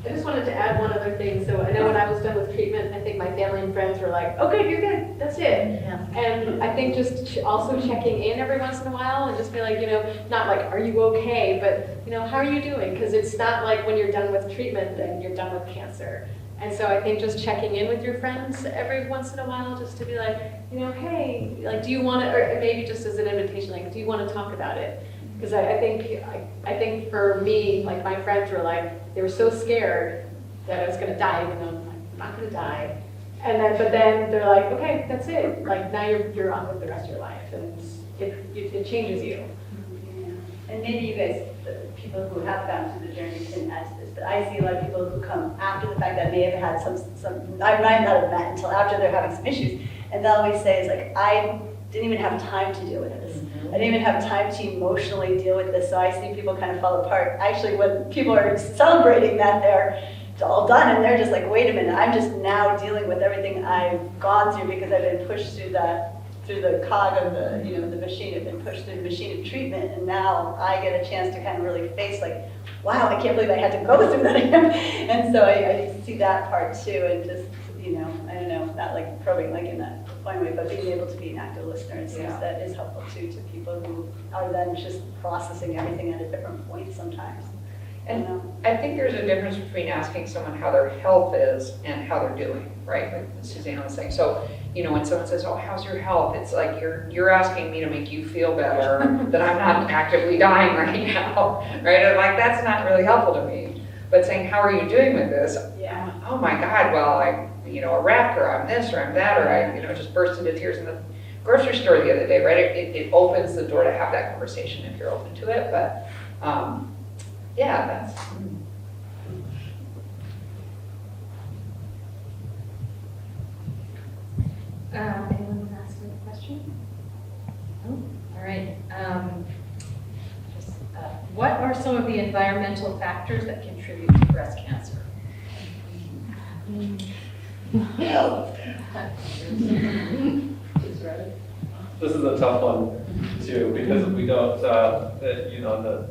S14: I just wanted to add one other thing. So I know when I was done with treatment, I think my family and friends were like, okay, you're good, that's it.
S3: Yeah.
S14: And I think just also checking in every once in a while and just be like, not like, are you okay? But, how are you doing? Because it's not like when you're done with treatment, then you're done with cancer. And so I think just checking in with your friends every once in a while, just to be like, hey, do you want to, or maybe just as an invitation, do you want to talk about it? Because I think for me, my friends were they were so scared that I was going to die, even though I'm not going to die. But then they're like, okay, that's it. Now you're on with the rest of your life, and it changes you.
S2: Yeah. And maybe you guys, the people who have gone through the journey can add to this, but I see a lot of people who come after the fact that may have had some I might not have met until after they're having some issues, and they'll always say, I didn't even have time to deal with this. I didn't even have time to emotionally deal with this, so I see people kind of fall apart. Actually, when people are celebrating that they're all done, and they're just like, wait a minute, I'm just now dealing with everything I've gone through because I've been pushed through the cog of the machine, I've been pushed through the machine of treatment, and now I get a chance to kind of really face wow, I can't believe I had to go through that. And so I see that part too, and just, I don't know, not probing in that point way, but being able to be an active listener, it seems that is helpful too to people who are then just processing everything at a different point sometimes.
S4: And I think there's a difference between asking someone how their health is and how they're doing, right? Like Suzanne was saying. So, when someone says, oh, how's your health? It's like you're asking me to make you feel better that I'm not actively dying right now, right? And that's not really helpful to me. But saying, how are you doing with this?
S2: Yeah.
S4: Oh my God, well, I'm, a wreck, or I'm this, or I'm that, or I, just burst into tears in the grocery store the other day, right? It opens the door to have that conversation if you're open to it. But, yeah, that's...
S3: Anyone want to ask me a question?
S1: All right. What are some of the environmental factors that contribute to breast cancer?
S5: This is a tough one too, because we don't, the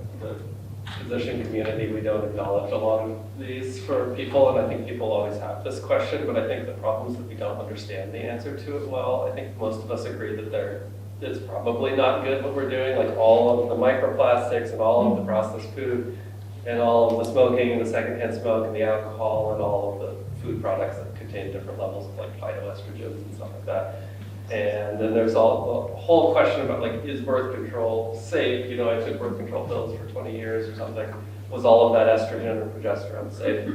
S5: physician community, we don't acknowledge a lot of these for people, and I think people always have this question, but I think the problem is that we don't understand the answer to it well. I think most of us agree that it's probably not good what we're doing, all of the microplastics and all of the processed food and all of the smoking and the secondhand smoke and the alcohol and all of the food products that contain different levels of phytoestrogens and stuff like that. And then there's all the whole question about like, is birth control safe? You know, I took birth control pills for 20 years or something. Was all of that estrogen or progesterone safe?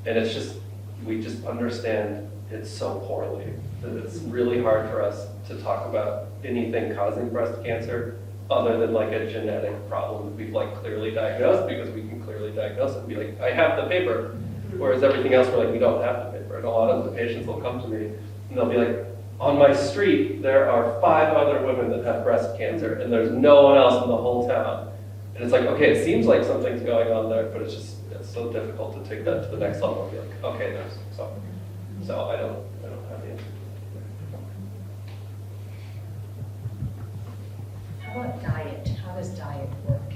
S5: And it's just, we just understand it so poorly that it's really hard for us to talk about anything causing breast cancer other than like a genetic problem that we've like clearly diagnosed, because we can clearly diagnose it and be like, I have the paper. Whereas everything else, we're like, we don't have the paper. And a lot of the patients will come to me and they'll be like, on my street, there are 5 other women that have breast cancer and there's no one else in the whole town. And it's like, okay, it seems like something's going on there, but it's just, it's so difficult to take that to the next level and be like, okay, there's something. So I don't have the answer.
S1: How about diet? How does diet work?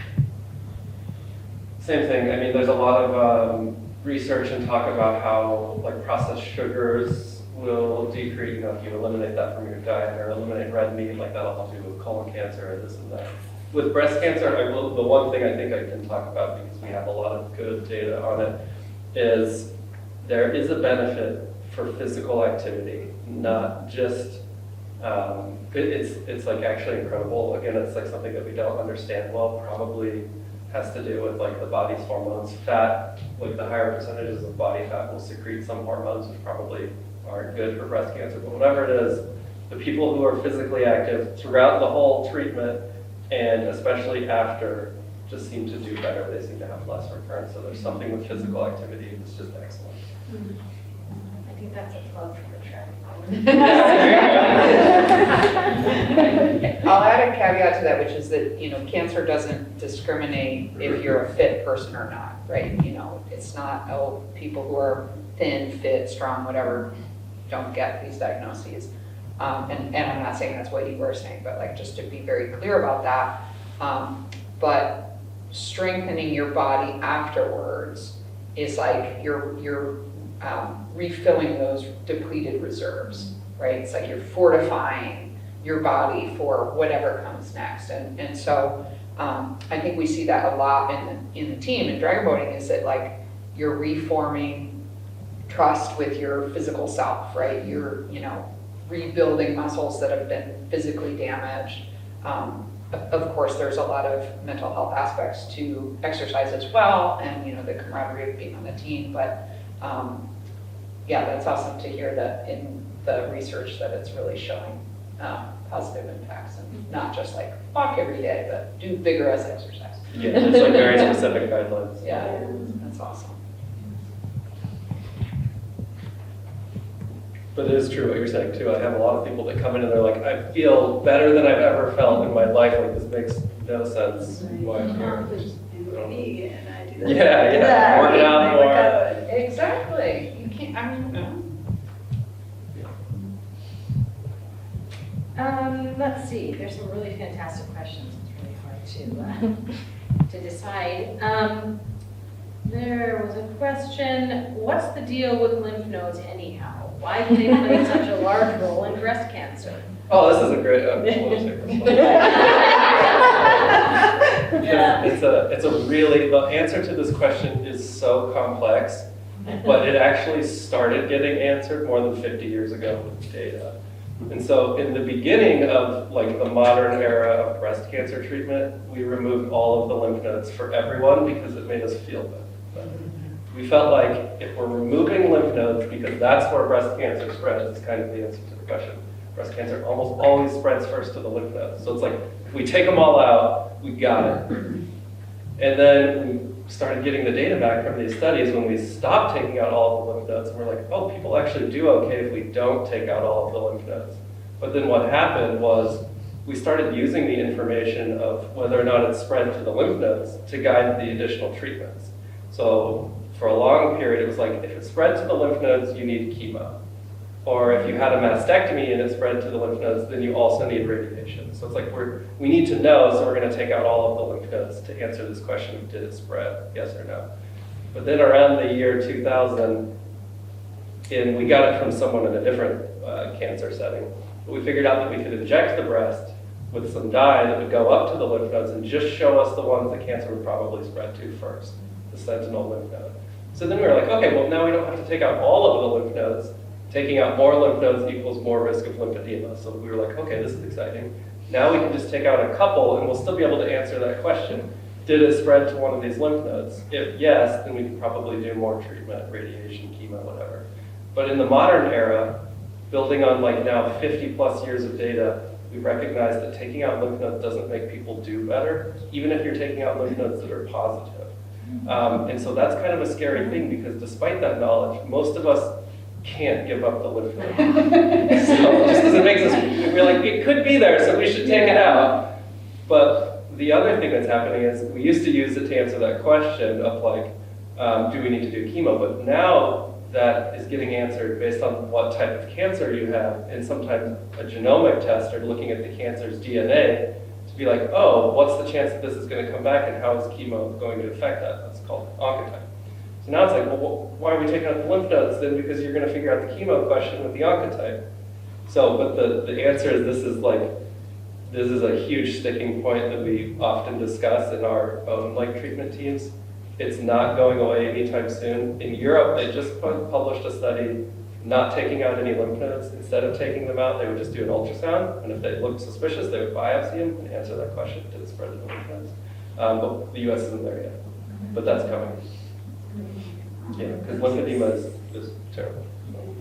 S5: Same thing. I mean, there's a lot of research and talk about how like processed sugars will decrease, you know, if you eliminate that from your diet or eliminate red meat, like that'll help you with colon cancer or this and that. With breast cancer, the one thing I think I can talk about, because we have a lot of good data on it, is there is a benefit for physical activity, not just, it's like actually incredible. Again, it's like something that we don't understand well, probably has to do with like the body's hormones. Fat, like the higher percentages of body fat will secrete some hormones which probably aren't good for breast cancer, but whatever it is, the people who are physically active throughout the whole treatment and especially after just seem to do better. They seem to have less recurrence. So there's something with physical activity that's just excellent.
S1: I think that's a plug for the track.
S4: I'll add a caveat to that, which is that, you know, cancer doesn't discriminate if you're a fit person or not, right? You know, it's not, oh, people who are thin, fit, strong, whatever, don't get these diagnoses. And I'm not saying that's what you were saying, but like just to be very clear about that. But strengthening your body afterwards is like you're refilling those depleted reserves, right? It's like you're fortifying your body for whatever comes next. And so I think we see that a lot in the team in dragon boating, is that like you're reforming trust with your physical self, right? You're, you know, rebuilding muscles that have been physically damaged. Of course, there's a lot of mental health aspects to exercise as well, and you know, the camaraderie of being on the team. But yeah, that's awesome to hear that in the research that it's really showing positive impacts, and not just like walk every day, but do vigorous exercise.
S5: Yeah, it's like very specific guidelines.
S4: Yeah, that's awesome.
S5: But it is true what you're saying too. I have a lot of people that come in and they're like, I feel better than I've ever felt in my life. Like, this makes no sense why I'm here.
S2: Vegan, I do that.
S5: Yeah, working out more.
S4: Exactly. You can't, I mean,
S1: Let's see, there's some really fantastic questions. It's really hard to decide. There was a question, what's the deal with lymph nodes anyhow? Why do they play such a large role in breast cancer?
S5: Oh, this is a great, it's a really, the answer to this question is so complex, but it actually started getting answered more than 50 years ago with data. And so in the beginning of like the modern era of breast cancer treatment, we removed all of the lymph nodes for everyone because it made us feel better. We felt like if we're removing lymph nodes, because that's where breast cancer spreads, it's kind of the answer to the question. Breast cancer almost always spreads first to the lymph nodes. So it's like, if we take them all out, we got it. And then we started getting the data back from these studies when we stopped taking out all of the lymph nodes, and we're like, oh, people actually do okay if we don't take out all of the lymph nodes. But then what happened was we started using the information of whether or not it spread to the lymph nodes to guide the additional treatments. So for a long period, it was like, if it spread to the lymph nodes, you need chemo. Or if you had a mastectomy and it spread to the lymph nodes, then you also need radiation. So it's like, we need to know, so we're gonna take out all of the lymph nodes to answer this question of did it spread, yes or no. But then around the year 2000, and we got it from someone in a different cancer setting, but we figured out that we could inject the breast with some dye that would go up to the lymph nodes and just show us the ones the cancer would probably spread to first, the sentinel lymph node. So then we were like, okay, well now we don't have to take out all of the lymph nodes. Taking out more lymph nodes equals more risk of lymphedema. So we were like, okay, this is exciting. Now we can just take out a couple and we'll still be able to answer that question. Did it spread to one of these lymph nodes? If yes, then we can probably do more treatment, radiation, chemo, whatever. But in the modern era, building on like now 50 plus years of data, we recognize that taking out lymph nodes doesn't make people do better, even if you're taking out lymph nodes that are positive. And so that's kind of a scary thing because despite that knowledge, most of us can't give up the lymph node. So just because it makes us, we're like, it could be there, so we should take it out. But the other thing that's happening is we used to use it to answer that question of like, do we need to do chemo? But now that is getting answered based on what type of cancer you have, and sometimes a genomic test or looking at the cancer's DNA to be like, oh, what's the chance that this is going to come back and how is chemo going to affect that? That's called oncotype. So now it's like, well, why are we taking out the lymph nodes then? Because you're going to figure out the chemo question with the oncotype. So, but the answer is this is a huge sticking point that we often discuss in our own treatment teams. It's not going away anytime soon. In Europe, they just published a study not taking out any lymph nodes. Instead of taking them out, they would just do an ultrasound, and if they looked suspicious, they would biopsy them and answer that question, did it spread to the lymph nodes? But the US isn't there yet, but that's coming. Yeah, because lymphedema is terrible.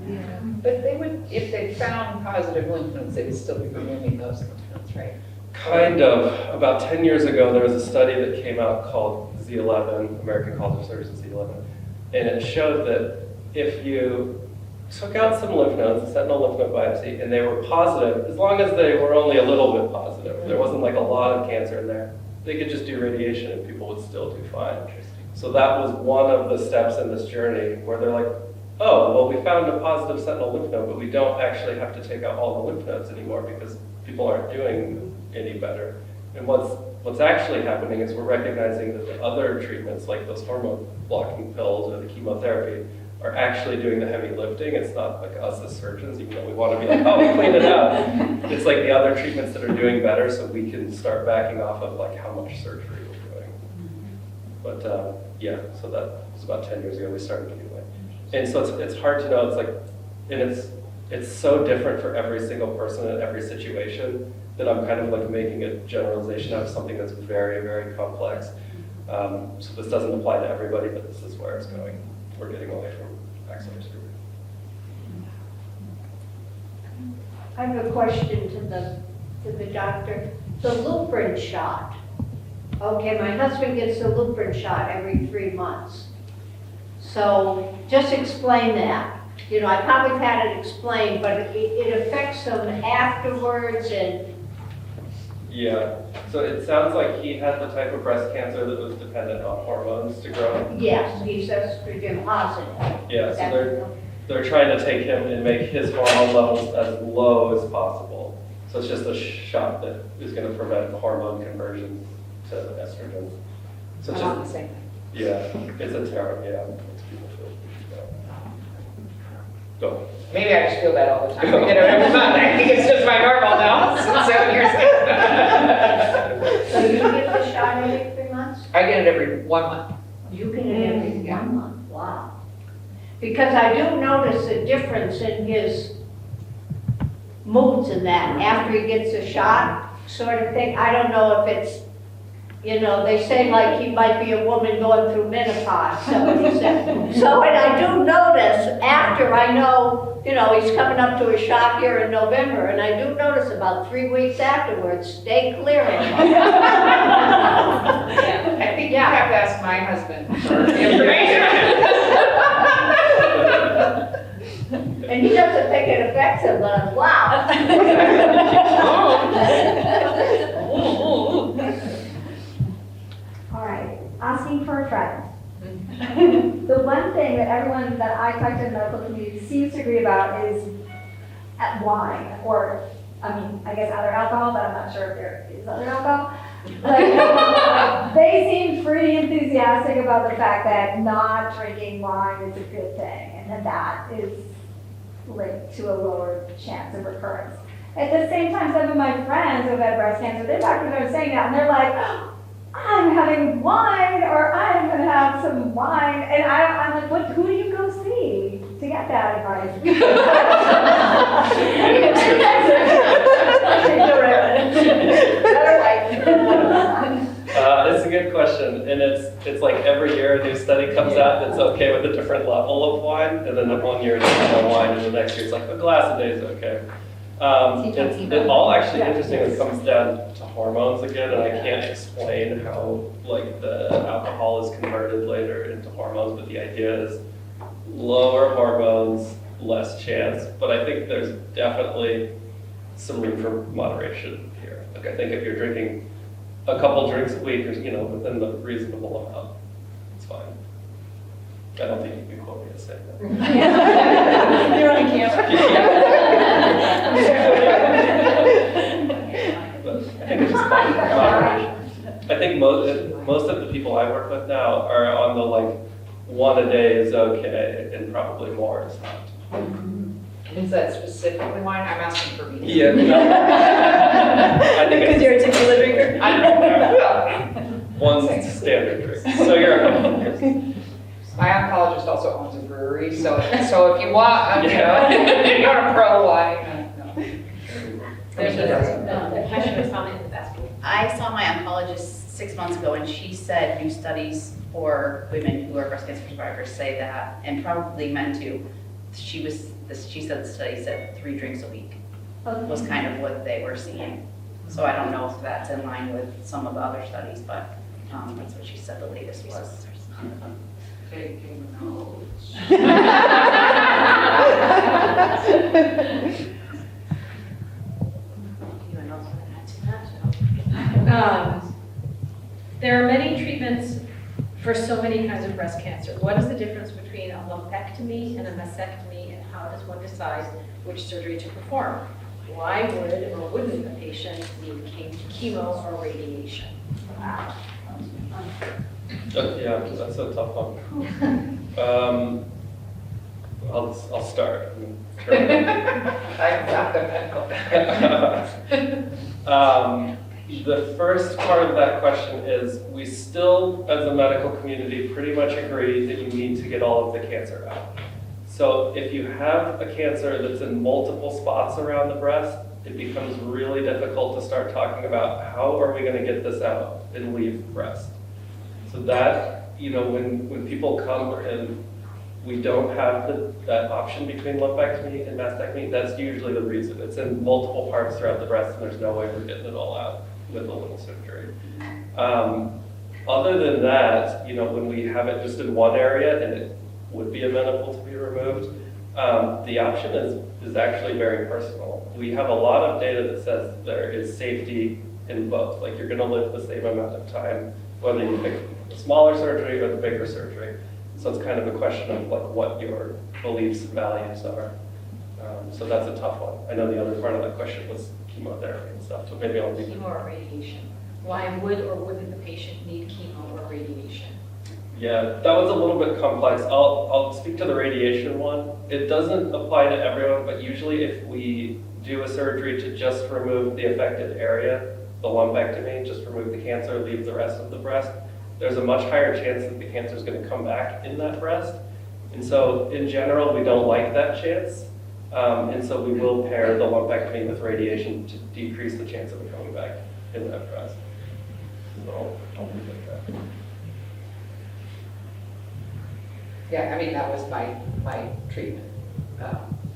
S4: Yeah. But they would, if they found positive lymph nodes, they would still be removing those lymph nodes, right?
S5: Kind of. About 10 years ago, there was a study that came out called Z11, American College of Surgeons Z11, and it showed that if you took out some lymph nodes, a sentinel lymph node biopsy, and they were positive, as long as they were only a little bit positive, there wasn't like a lot of cancer in there, they could just do radiation and people would still do fine. So that was one of the steps in this journey where they're like, oh, well, we found a positive sentinel lymph node, but we don't actually have to take out all the lymph nodes anymore because people aren't doing any better. And what's actually happening is we're recognizing that the other treatments, like those hormone blocking pills or the chemotherapy, are actually doing the heavy lifting. It's not like us as surgeons, even though we want to be like, oh, we cleaned it up. It's like the other treatments that are doing better, so we can start backing off of like how much surgery we're doing. But yeah, so that was about 10 years ago we started anyway. And so it's hard to know. It's like, and it's so different for every single person in every situation that I'm kind of like making a generalization out of something that's very, very complex. So this doesn't apply to everybody, but this is where it's going. We're getting away from axillary surgery.
S13: I have a question to the doctor. The Lupron shot. Okay, my husband gets the Lupron shot every 3 months. So just explain that. You know, I probably had it explained, but it affects them afterwards and...
S5: Yeah, so it sounds like he had the type of breast cancer that was dependent on hormones to grow.
S13: Yes, he's estrogen positive.
S5: Yeah, so they're trying to take him and make his hormone levels as low as possible. So it's just a shot that is going to prevent hormone conversion to estrogen. So it's
S4: Not
S5: just,
S4: the same.
S5: yeah, it's a terror, yeah. It's people feel, go.
S4: Maybe I just feel that all the time. I get it every month. I think it's just my normal now. So 7 years.
S13: So you get the shot every 3 months?
S4: I get it every 1 month.
S13: You get it every 1 month, wow. Because I do notice a difference in his moods and that after he gets a shot sort of thing. I don't know if it's, you know, they say like he might be a woman going through menopause, somebody said. So, and I do notice after I know, you know, he's coming up to a shot here in November, and I do notice about 3 weeks afterwards, stay clear of him.
S4: Yeah, I think you have to ask my husband for information.
S13: And he doesn't think it affects him, but I'm, wow.
S8: All right, asking for a friend. The one thing that everyone that I talk to in the medical community seems to agree about is wine, or, I mean, I guess other alcohol, but I'm not sure if there is other alcohol. Like, they seem pretty enthusiastic about the fact that not drinking wine is a good thing, and that is linked to a lower chance of recurrence. At the same time, some of my friends who have had breast cancer, their doctors are saying that, and they're like, I'm having wine, or I'm going to have some wine, and I'm like, who do you go see to get get bad advice.
S5: It's a good question, and it's like every year a new study comes out that's okay with a different level of wine, and then the one year it's no wine, and the next year it's like a glass a day is okay. It all actually interestingly comes down to hormones again, and I can't explain how like the alcohol is converted later into hormones, but the idea is lower hormones, less chance. But I think there's definitely some room for moderation here. Like I think if you're drinking a couple drinks a week, or within the reasonable amount, it's fine. I don't think you can quote me as saying that.
S2: You're on camera.
S5: But I think it's just moderation. I think most of the people I work with now are on the like one a day is okay, and probably more is not.
S4: Is that specifically wine? I'm asking for me.
S5: Yeah. No. I think
S2: Because you're a tequila drinker?
S5: One standard drink. So you're a couple of years.
S4: My oncologist also owns a brewery, so if you want, you want a pro wine. No.
S1: There's a question was comment in the basket.
S12: I saw my oncologist 6 months ago, and she said new studies for women who are breast cancer survivors say that, and probably men too. She said the study said 3 drinks a week was kind of what they were seeing. So I don't know if that's in line with some of the other studies, but that's what she said the latest was.
S4: Taking notes.
S1: There are many treatments for so many kinds of breast cancer. What is the difference between a lumpectomy and a mastectomy, and how does one decide which surgery to perform? Why would or wouldn't a patient need chemo or radiation?
S5: Yeah, that's a tough one. I'll start.
S4: I'm not the medical.
S5: The first part of that question is we still, as a medical community, pretty much agree that you need to get all of the cancer out. So if you have a cancer that's in multiple spots around the breast, it becomes really difficult to start talking about how are we going to get this out and leave breast. So that, when people come and we don't have that option between lumpectomy and mastectomy, that's usually the reason. It's in multiple parts throughout the breast, and there's no way we're getting it all out with a little surgery. Other than that, when we have it just in one area and it would be amenable to be removed, the option is actually very personal. We have a lot of data that says there is safety in both. Like you're going to live the same amount of time, whether you pick the smaller surgery or the bigger surgery. So it's kind of a question of like what your beliefs and values are. So that's a tough one. I know the other part of that question was chemotherapy and stuff, so maybe I'll leave it.
S1: Chemo or radiation? Why would or wouldn't the patient need chemo or radiation?
S5: Yeah, that was a little bit complex. I'll speak to the radiation one. It doesn't apply to everyone, but usually if we do a surgery to just remove the affected area, the lumpectomy, just remove the cancer, leave the rest of the breast, there's a much higher chance that the cancer is going to come back in that breast. And so in general, we don't like that chance. And so we will pair the lumpectomy with radiation to decrease the chance of it coming back in that breast. So I'll leave it at that.
S4: Yeah, I mean, that was my treatment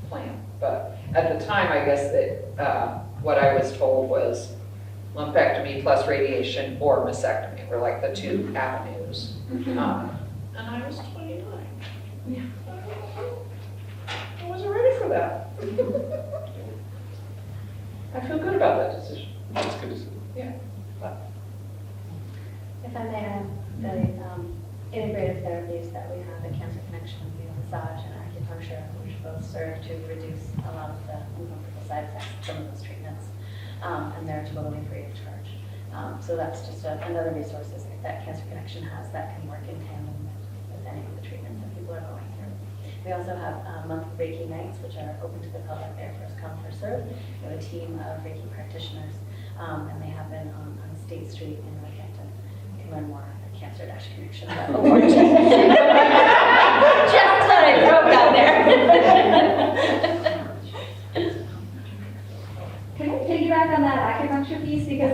S4: plan. But at the time, I guess that what I was told was lumpectomy plus radiation or mastectomy were like the 2 avenues. And I was 29. Yeah. I wasn't ready for that. I feel good about that decision.
S5: That's good to see.
S4: Yeah.
S3: If I may add, the integrative therapies that we have at Cancer Connection, massage and acupuncture, which both serve to reduce a lot of the uncomfortable side effects of some of those treatments, and they're totally free of charge. So that's just another resource that Cancer Connection has that can work in tandem with any of the treatments that people are going through. We also have monthly Reiki nights, which are open to the public. They're first come, first served. We have a team of Reiki practitioners, and they happen on State Street in Northampton. You can learn more at cancer-connection.org. Just thought I'd throw it out there.
S8: acupuncture piece, because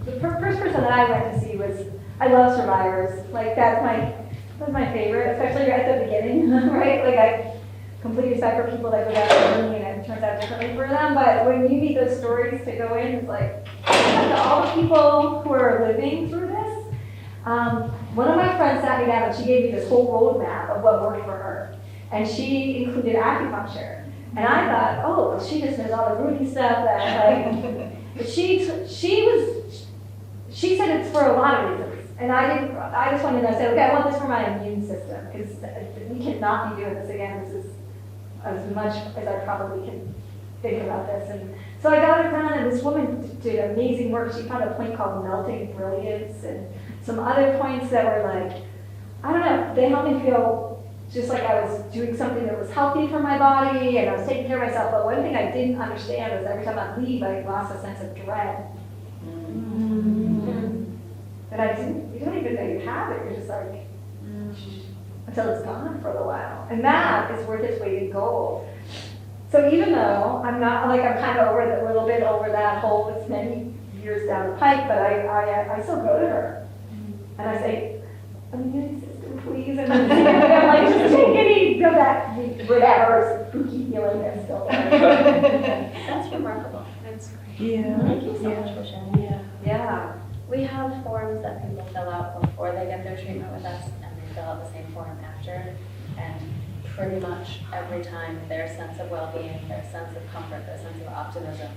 S8: the first person that I went to see was, I love survivors. Like, that's my favorite, especially right at the beginning, right? Like, I completely respect for people that go down the journey and it turns out differently for them. But when you meet those stories to go in, it's like, all the people who are living through this. One of my friends sat me down and she gave me this whole roadmap of what worked for her. And she included acupuncture. And I thought, oh, well, she just knows all the Rudy stuff that, like, but she said it's for a lot of reasons. And I just wanted to say, okay, I want this for my immune system, because we cannot be doing this again. This is as much as I probably can think about this. And so I got it done, and this woman did amazing work. She found a point called melting brilliance, and some other points that were like, I don't know, they helped me feel just like I was doing something that was healthy for my body, and I was taking care of myself. But one thing I didn't understand was every time I leave, I lost a sense of dread. And you don't even know you have it. You're just like, until it's gone for a while. And that is worth its weight in gold. So even though I'm not, like, I'm kind of a little bit over that hole, it's many years down the pike, but I still go to her. And I say, immune system, please. And I'm like, just take any of that, whatever spooky feeling that's still there.
S3: That's remarkable.
S14: That's great.
S11: Yeah.
S3: Thank you so much for sharing.
S14: Yeah.
S8: Yeah.
S3: We have forms that people fill out before they get their treatment with us, and they fill out the same form after. And pretty much every time their sense of well-being, their sense of comfort, their sense of optimism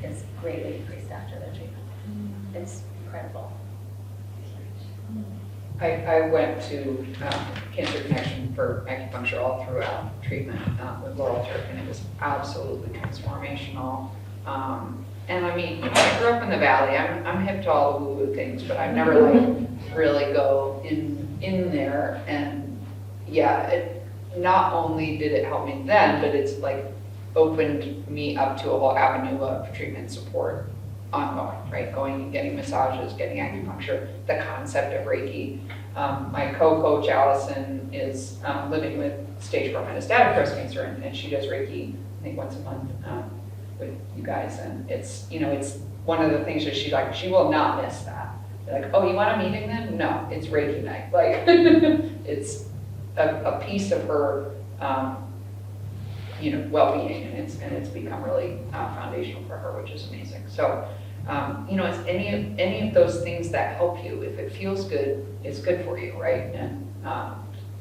S3: is greatly increased after their treatment. It's incredible.
S4: I went to Cancer Connection for acupuncture all throughout treatment with Laurel Turk, and it was absolutely transformational. And I mean, I grew up in the Valley. I'm hip to all the woo-woo things, but I've never like really go in there. And yeah, it not only did it help me then, but it's like opened me up to a whole avenue of treatment support ongoing, right? Going and getting massages, getting acupuncture, the concept of Reiki. My co-coach Allison is living with stage 4 metastatic breast cancer, and she does Reiki, I think once a month with you guys. And it's, you know, it's one of the things that she will not miss that. They're like, oh, you want a meeting then? No, it's Reiki night. Like, it's a piece of her, you know, well-being, and it's become really foundational for her, which is amazing. So, you know, it's any of those things that help you. If it feels good, it's good for you, right? And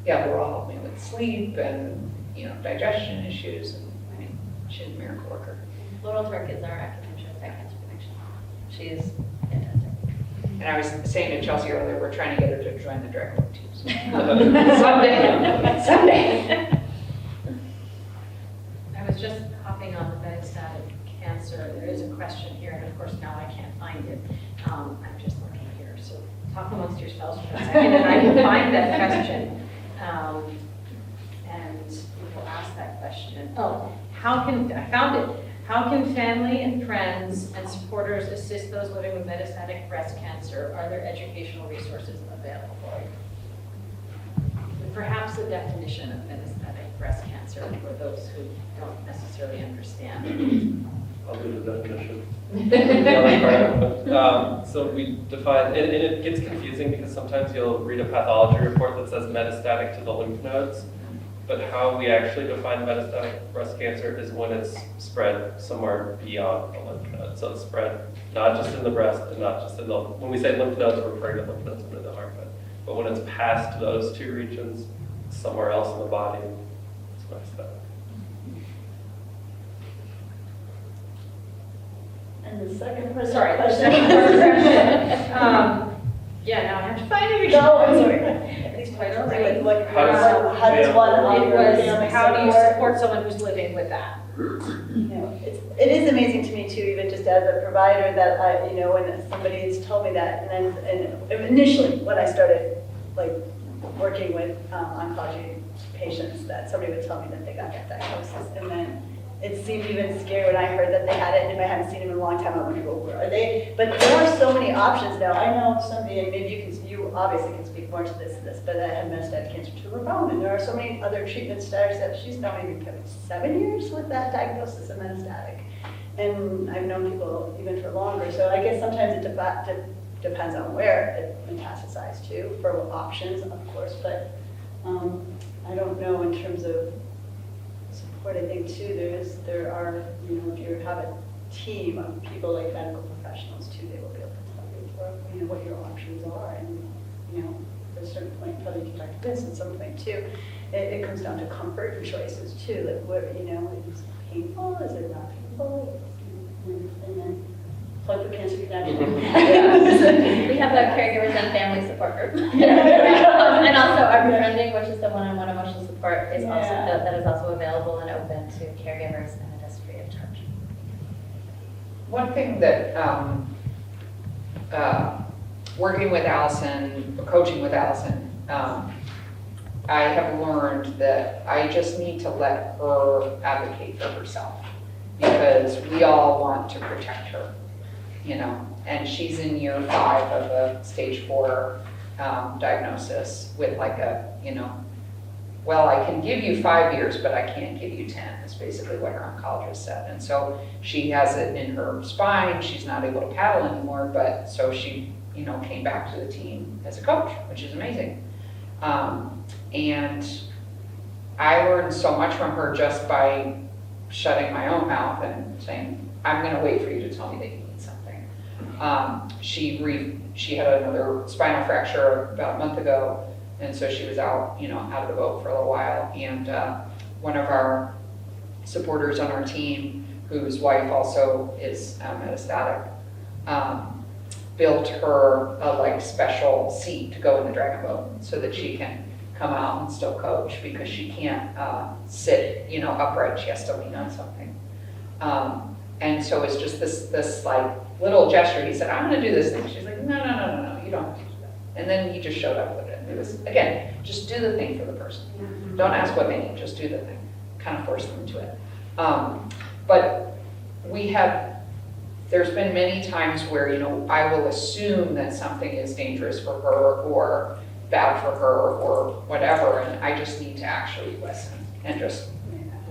S4: yeah, Laurel helped me with sleep and, you know, digestion issues. And I mean, she's a miracle worker.
S3: Laurel Turk is our acupuncturist at Cancer Connection. She is fantastic.
S4: And I was saying to Chelsea earlier, we're trying to get her to join the Drag Club too. So. Someday.
S1: I was just hopping on the metastatic cancer. There is a question here, and of course now I can't find it. I'm just looking here. So talk amongst yourselves for a second, and I can find that question. And we will ask that question. Oh, I found it. How can family and friends and supporters assist those living with metastatic breast cancer? Are there educational resources available? And perhaps the definition of metastatic breast cancer for those who don't necessarily understand.
S5: I'll do the definition. The other part. So we define, and it gets confusing because sometimes you'll read a pathology report that says metastatic to the lymph nodes. But how we actually define metastatic breast cancer is when it's spread somewhere beyond the lymph node. So it's spread not just in the breast and not just in the, when we say lymph nodes, we're referring to lymph nodes under the armpit. But when it's past those two regions, somewhere else in the body, it's metastatic.
S2: And the second question.
S1: Sorry, the second question. Yeah, now I have to find it again.
S2: No, I'm sorry. It's quite all right. How does one
S1: It was, how do you support someone who's living with that?
S2: You know, it is amazing to me too, even just as a provider, that I, you know, when somebody has told me that, and initially when I started like working with oncology patients, that somebody would tell me that they got that diagnosis, and then it seemed even scary when I heard that they had it, and if I hadn't seen them in a long time, I wouldn't go, where are they? But there are so many options now. I know somebody, and maybe you obviously can speak more to this, but I had metastatic cancer to her bone, and there are so many other treatment strategies that she's now maybe 7 years with that diagnosis of metastatic. And I've known people even for longer, so I guess sometimes it depends on where it metastasized to, for options, of course, but I don't know in terms of support. I think too, there are, if you have a team of people like medical professionals too, they will be able to tell you, what your options are, and, at a certain point, probably you can talk to this, at some point too, it comes down to comfort and choices too, like what, is it painful, is it not painful, and then plug for Cancer Connection.
S3: We have a caregivers and family support group. And also our befriending, which is the one-on-one emotional support, is also, that is also available and open to caregivers, and it is free of charge.
S4: One thing that, working with Allison, or coaching with Allison, I have learned that I just need to let her advocate for herself, because we all want to protect her, and she's in year 5 of a stage 4 diagnosis with like a, well, I can give you 5 years, but I can't give you 10, is basically what her oncologist said. And so she has it in her spine, she's not able to paddle anymore, but so she, came back to the team as a coach, which is amazing. And I learned so much from her just by shutting my own mouth and saying, I'm gonna wait for you to tell me that you need something. She had another spinal fracture about a month ago, and so she was out, out of the boat for a little while. And one of our supporters on our team, whose wife also is metastatic, built her a special seat to go in the dragon boat so that she can come out and still coach, because she can't sit, upright. She has to lean on something. And so it's just this little gesture. He said, I'm gonna do this thing. She's like, no, you don't have to do that. And then he just showed up with it. It was, again, just do the thing for the person. Don't ask what they need, just do the thing. Kind of force them into it. But there's been many times where, I will assume that something is dangerous for her or bad for her or whatever, and I just need to actually listen and just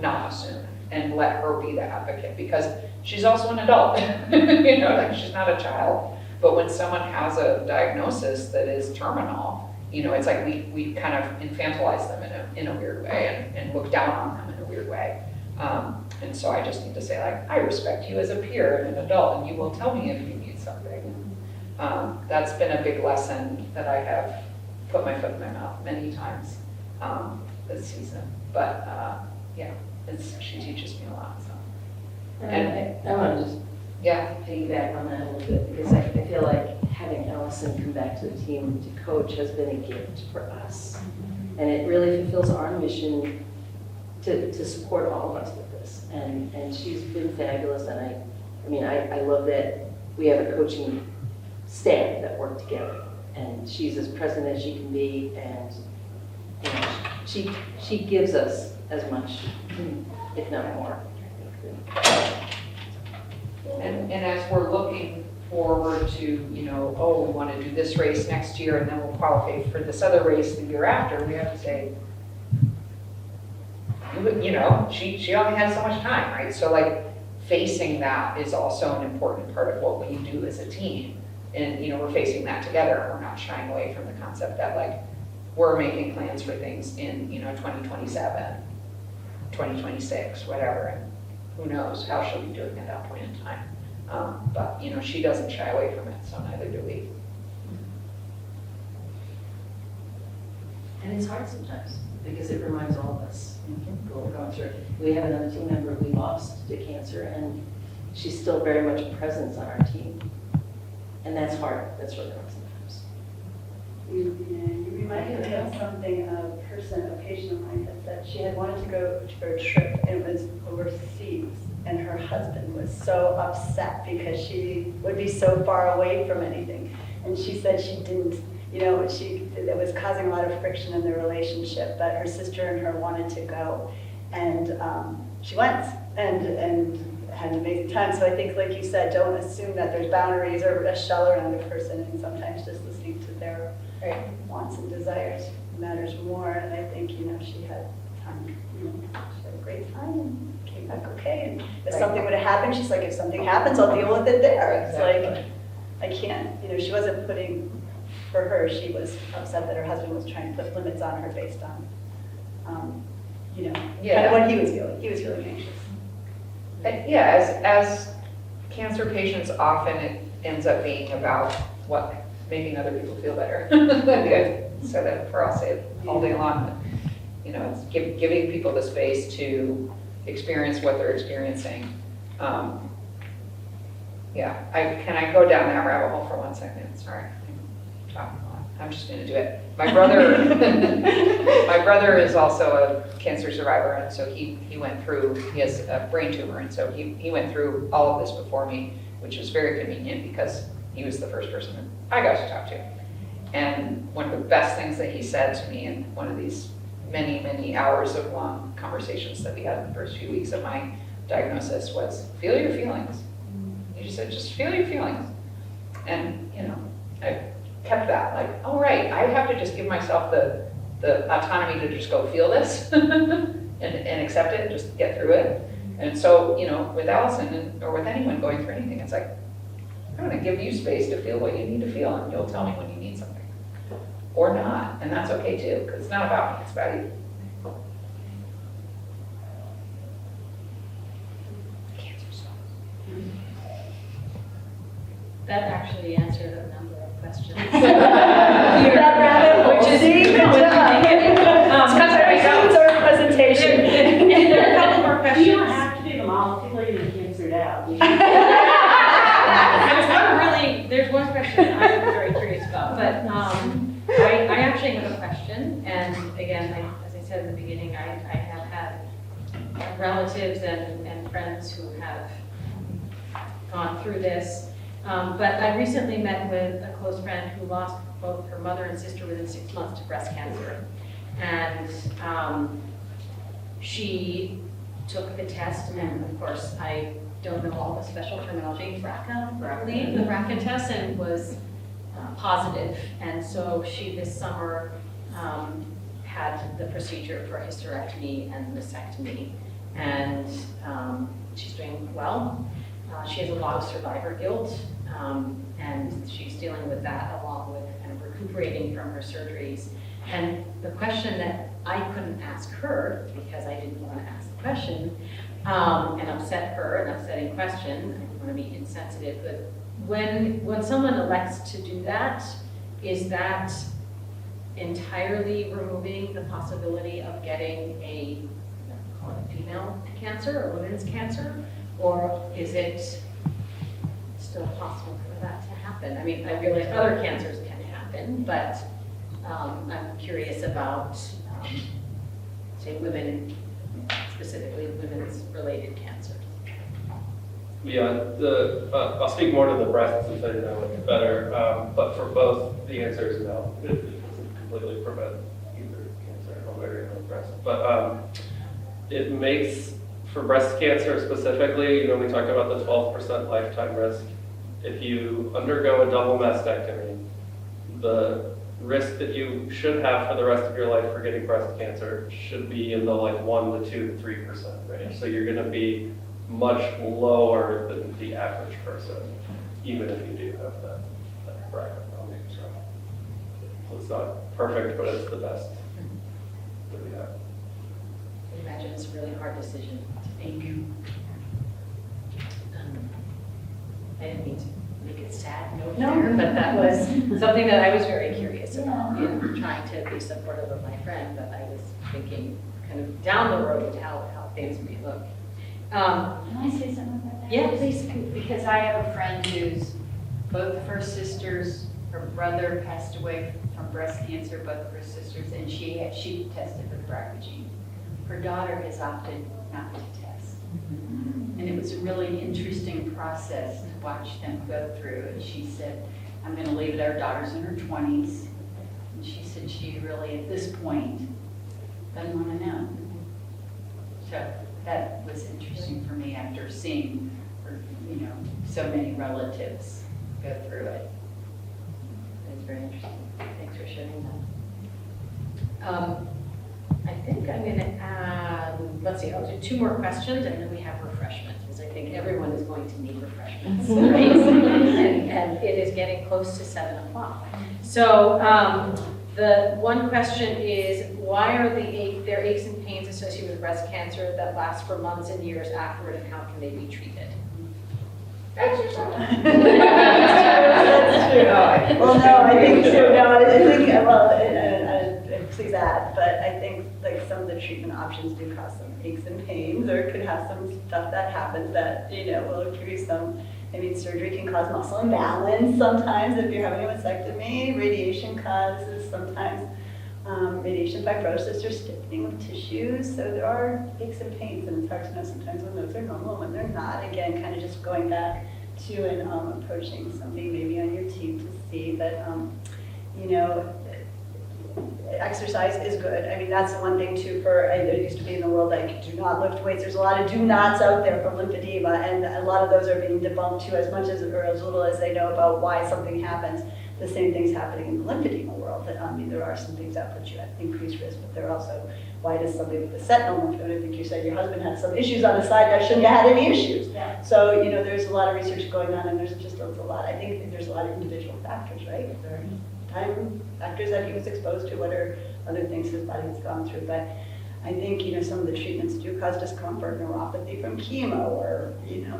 S4: not assume and let her be the advocate, because she's also an adult. She's not a child. But when someone has a diagnosis that is terminal, it's like we kind of infantilize them in a weird way and look down on them in a weird way. And so I just need to say, I respect you as a peer and an adult, and you will tell me if you need something. That's been a big lesson that I have put my foot in my mouth many times this season. But she teaches me a lot. So.
S7: And I want to just piggyback on that a little bit, because I feel like having Allison come back to the team to coach has been a gift for us. And it really fulfills our mission to support all of us with this. And she's been fabulous. And I love that we have a coaching staff that work together. And she's as present as she can be, and she gives us as much, if not more.
S4: And as we're looking forward to, we want to do this race next year, and then we'll qualify for this other race the year after, we have to say, she only has so much time, right? So facing that is also an important part of what we do as a team. And, we're facing that together. We're not shying away from the concept that we're making plans for things in, 2027, 2026, whatever. And who knows how she'll be doing at that point in time. But, she doesn't shy away from it, so neither do we.
S7: And it's hard sometimes, because it reminds all of us going through it. We have another team member we lost to cancer, and she's still very much a presence on our team. And that's hard. That's really hard sometimes.
S2: You reminded me of something, a patient of mine had said she had wanted to go for a trip, and it was overseas, and her husband was so upset because she would be so far away from anything. And she said she didn't, it was causing a lot of friction in the relationship, but her sister and her wanted to go. And she went and had an amazing time. So I think, like you said, don't assume that there's boundaries or a shell around a person, and sometimes just listening to their wants and desires matters more. And I think, she had time, she had a great time and came like, okay. And if something would have happened, she's like, if something happens, I'll deal with it there. It's like, I can't, she wasn't putting, for her, she was upset that her husband was trying to put limits on her based on, kind of what he was feeling. He was feeling anxious.
S4: Yeah, as cancer patients, often it ends up being about what making other people feel better. So that, for I'll say it all day long, it's giving people the space to experience what they're experiencing. Can I go down that rabbit hole for 1 second? Sorry, I'm talking a lot. I'm just going to do it. My brother is also a cancer survivor, and so he went through. He has a brain tumor, and so he went through all of this before me, which was very convenient because he was the first person that I got to talk to. And one of the best things that he said to me in one of these many, many hours of long conversations that we had in the first few weeks of my diagnosis was, feel your feelings. He just said, just feel your feelings. And, I kept that, like, oh, right, I have to just give myself the autonomy to just go feel this and accept it and just get through it. And so, with Allison or with anyone going through anything, it's like, I'm going to give you space to feel what you need to feel, and you'll tell me when you need something. Or not, and that's okay too, because it's not about me, it's about you. Cancer stuff.
S1: That actually answered a number of questions.
S2: That rabbit hole.
S1: Which is
S2: See, good job. It's our presentation.
S1: There are a couple more questions.
S9: You don't have to do them all, people are getting cancered out.
S1: There's one question I'm very curious about, but I actually have a question, and again, as I said in the beginning, I have had relatives and friends who have gone through this, but I recently met with a close friend who lost both her mother and sister within 6 months to breast cancer, and she took the test, and of course, I don't know all the special terminology, BRCA, I believe, the BRCA test, and was positive. And so she this summer had the procedure for hysterectomy and mastectomy, and she's doing well. She has a lot of survivor guilt, and she's dealing with that along with kind of recuperating from her surgeries. And the question that I couldn't ask her, because I didn't want to ask the question, and upset her, an upsetting question, I don't want to be insensitive, but when someone elects to do that, is that entirely removing the possibility of getting a, call it female cancer or women's cancer? Or is it still possible for that to happen? I mean, I realize other cancers can happen, but I'm curious about, say, women, specifically women's related cancers.
S5: Yeah, I'll speak more to the breast since I know it better, but for both, the answer is no. It doesn't completely prevent either cancer, ovarian or breast. But it makes, for breast cancer specifically, we talk about the 12% lifetime risk. If you undergo a double mastectomy, the risk that you should have for the rest of your life for getting breast cancer should be in the 1 to 2 to 3% range. So you're going to be much lower than the average person, even if you do have that BRCA. So it's not perfect, but it's the best that we have.
S1: I imagine it's a really hard decision to make. I didn't mean to make it sad, there, but that was something that I was very curious about in trying to be supportive of my friend, but I was thinking kind of down the road how things may look.
S12: Can I say something about that?
S1: Yeah, please.
S12: Because I have a friend who's, both of her sisters, her brother passed away from breast cancer, both of her sisters, and she tested for the BRCA gene. Her daughter has opted not to test. And it was a really interesting process to watch them go through. And she said, I'm going to leave it, our daughter's in her 20s. And she said she really, at this point, doesn't want to know. So that was interesting for me after seeing her, so many relatives go through it.
S1: That's very interesting. Thanks for sharing that. I think I'm going to add, let's see, I'll do 2 more questions and then we have refreshments, because I think everyone is going to need refreshments. Right? and it is getting close to 7 o'clock. So the one question is, why are there aches and pains associated with breast cancer that last for months and years afterward, and how can they be treated?
S2: That's true. Well, no, I think too, no, I think, well, please add, but I think like some of the treatment options do cause some aches and pains, or could have some stuff that happens that, will give you some, surgery can cause muscle imbalance sometimes if you're having a mastectomy, radiation causes sometimes radiation fibrosis or stiffening of tissues, so there are aches and pains, and it's hard to know sometimes when those are normal and when they're not. Again, kind of just going back to and approaching somebody maybe on your team to see that, exercise is good. That's the one thing too I used to be in the world, like, do not lift weights. There's a lot of do nots out there for lymphedema, and a lot of those are being debunked too, as much as or as little as they know about why something happens. The same thing's happening in the lymphedema world. There are some things that put you at increased risk, but there are also, why does somebody with a sentinel lymph node, I think you said your husband had some issues on the side that shouldn't have had any issues.
S8: Yeah.
S2: So, there's a lot of research going on, and there's just a lot. I think there's a lot of individual factors, right? There are time factors that he was exposed to, what are other things his body has gone through. But I think, some of the treatments do cause discomfort, neuropathy from chemo, or,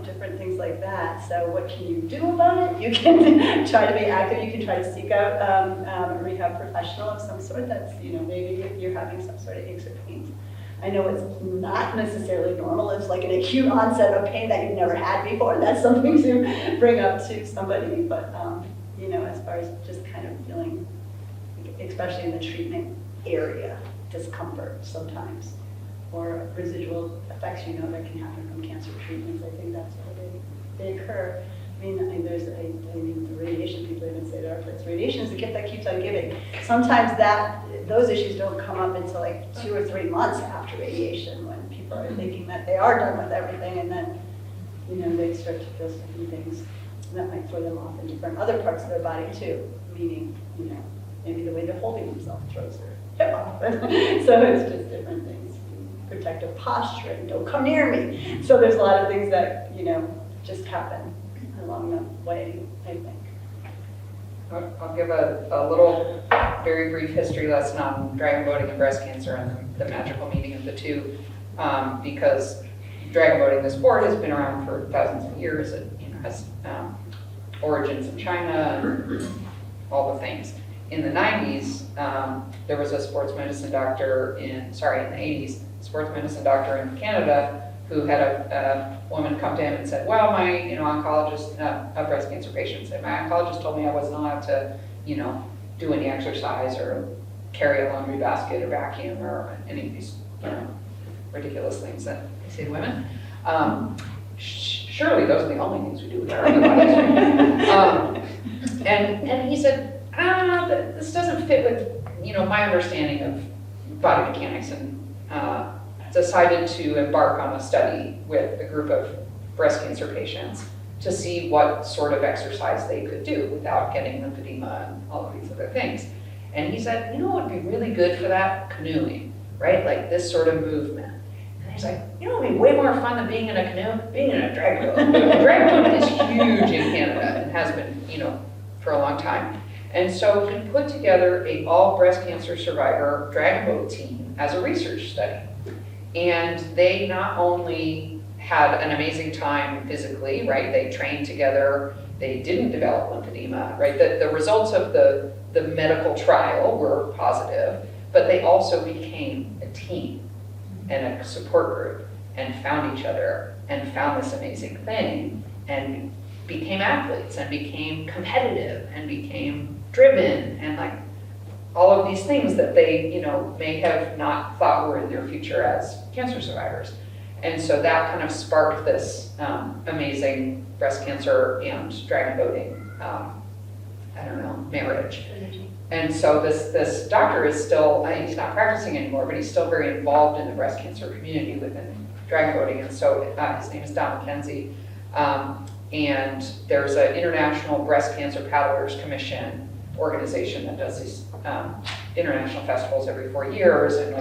S2: different things like that. So what can you do about it? You can try to be active. You can try to seek out a rehab professional of some sort that's, maybe if you're having some sort of aches or pains. I know it's not necessarily normal. It's like an acute onset of pain that you've never had before. That's something to bring up to somebody. But, as far as just kind of feeling, especially in the treatment area, discomfort sometimes, or residual effects, that can happen from cancer treatments. I think that's where they occur. The radiation people even say to our place, radiation is the gift that keeps on giving. Sometimes those issues don't come up until like 2 or 3 months after radiation, when people are thinking that they are done with everything, and then, they start to feel different things that might throw them off in different other parts of their body too, meaning, maybe the way they're holding themselves throws their hip off. So it's just different things. Protective posturing, don't come near me. So there's a lot of things that, just happen along the way, I think.
S4: I'll give a little, very brief history lesson on dragon boating and breast cancer and the magical meaning of the two, because dragon boating, the sport, has been around for thousands of years. It has origins in China and all the things. In the 90s, there was a sports medicine doctor in the 80s, sports medicine doctor in Canada who had a woman come to him and said, well, my oncologist, a breast cancer patient, said, my oncologist told me I wasn't allowed to, do any exercise or carry a laundry basket or vacuum or any of these, ridiculous things that they say to women. Surely those are the only things we do with our other bodies. And he said, this doesn't fit with, my understanding of body mechanics, and decided to embark on a study with a group of breast cancer patients to see what sort of exercise they could do without getting lymphedema and all of these other things. And he said, what would be really good for that? Canoeing, right? Like this sort of movement. And he's like, it would be way more fun than being in a canoe, being in a drag boat. Drag boat is huge in Canada and has been, for a long time. And so he put together a all breast cancer survivor drag boat team as a research study. And they not only had an amazing time physically, right? They trained together, they didn't develop lymphedema, right? The results of the medical trial were positive, but they also became a team and a support group and found each other and found this amazing thing and became athletes and became competitive and became driven and like all of these things that they, may have not thought were in their future as cancer survivors. And so that kind of sparked this amazing breast cancer and dragon boating, marriage. And so this doctor is still, he's not practicing anymore, but he's still very involved in the breast cancer community within dragon boating. And so his name is Don McKenzie. And there's an International Breast Cancer Paddlers Commission organization that does these international festivals every 4 years. And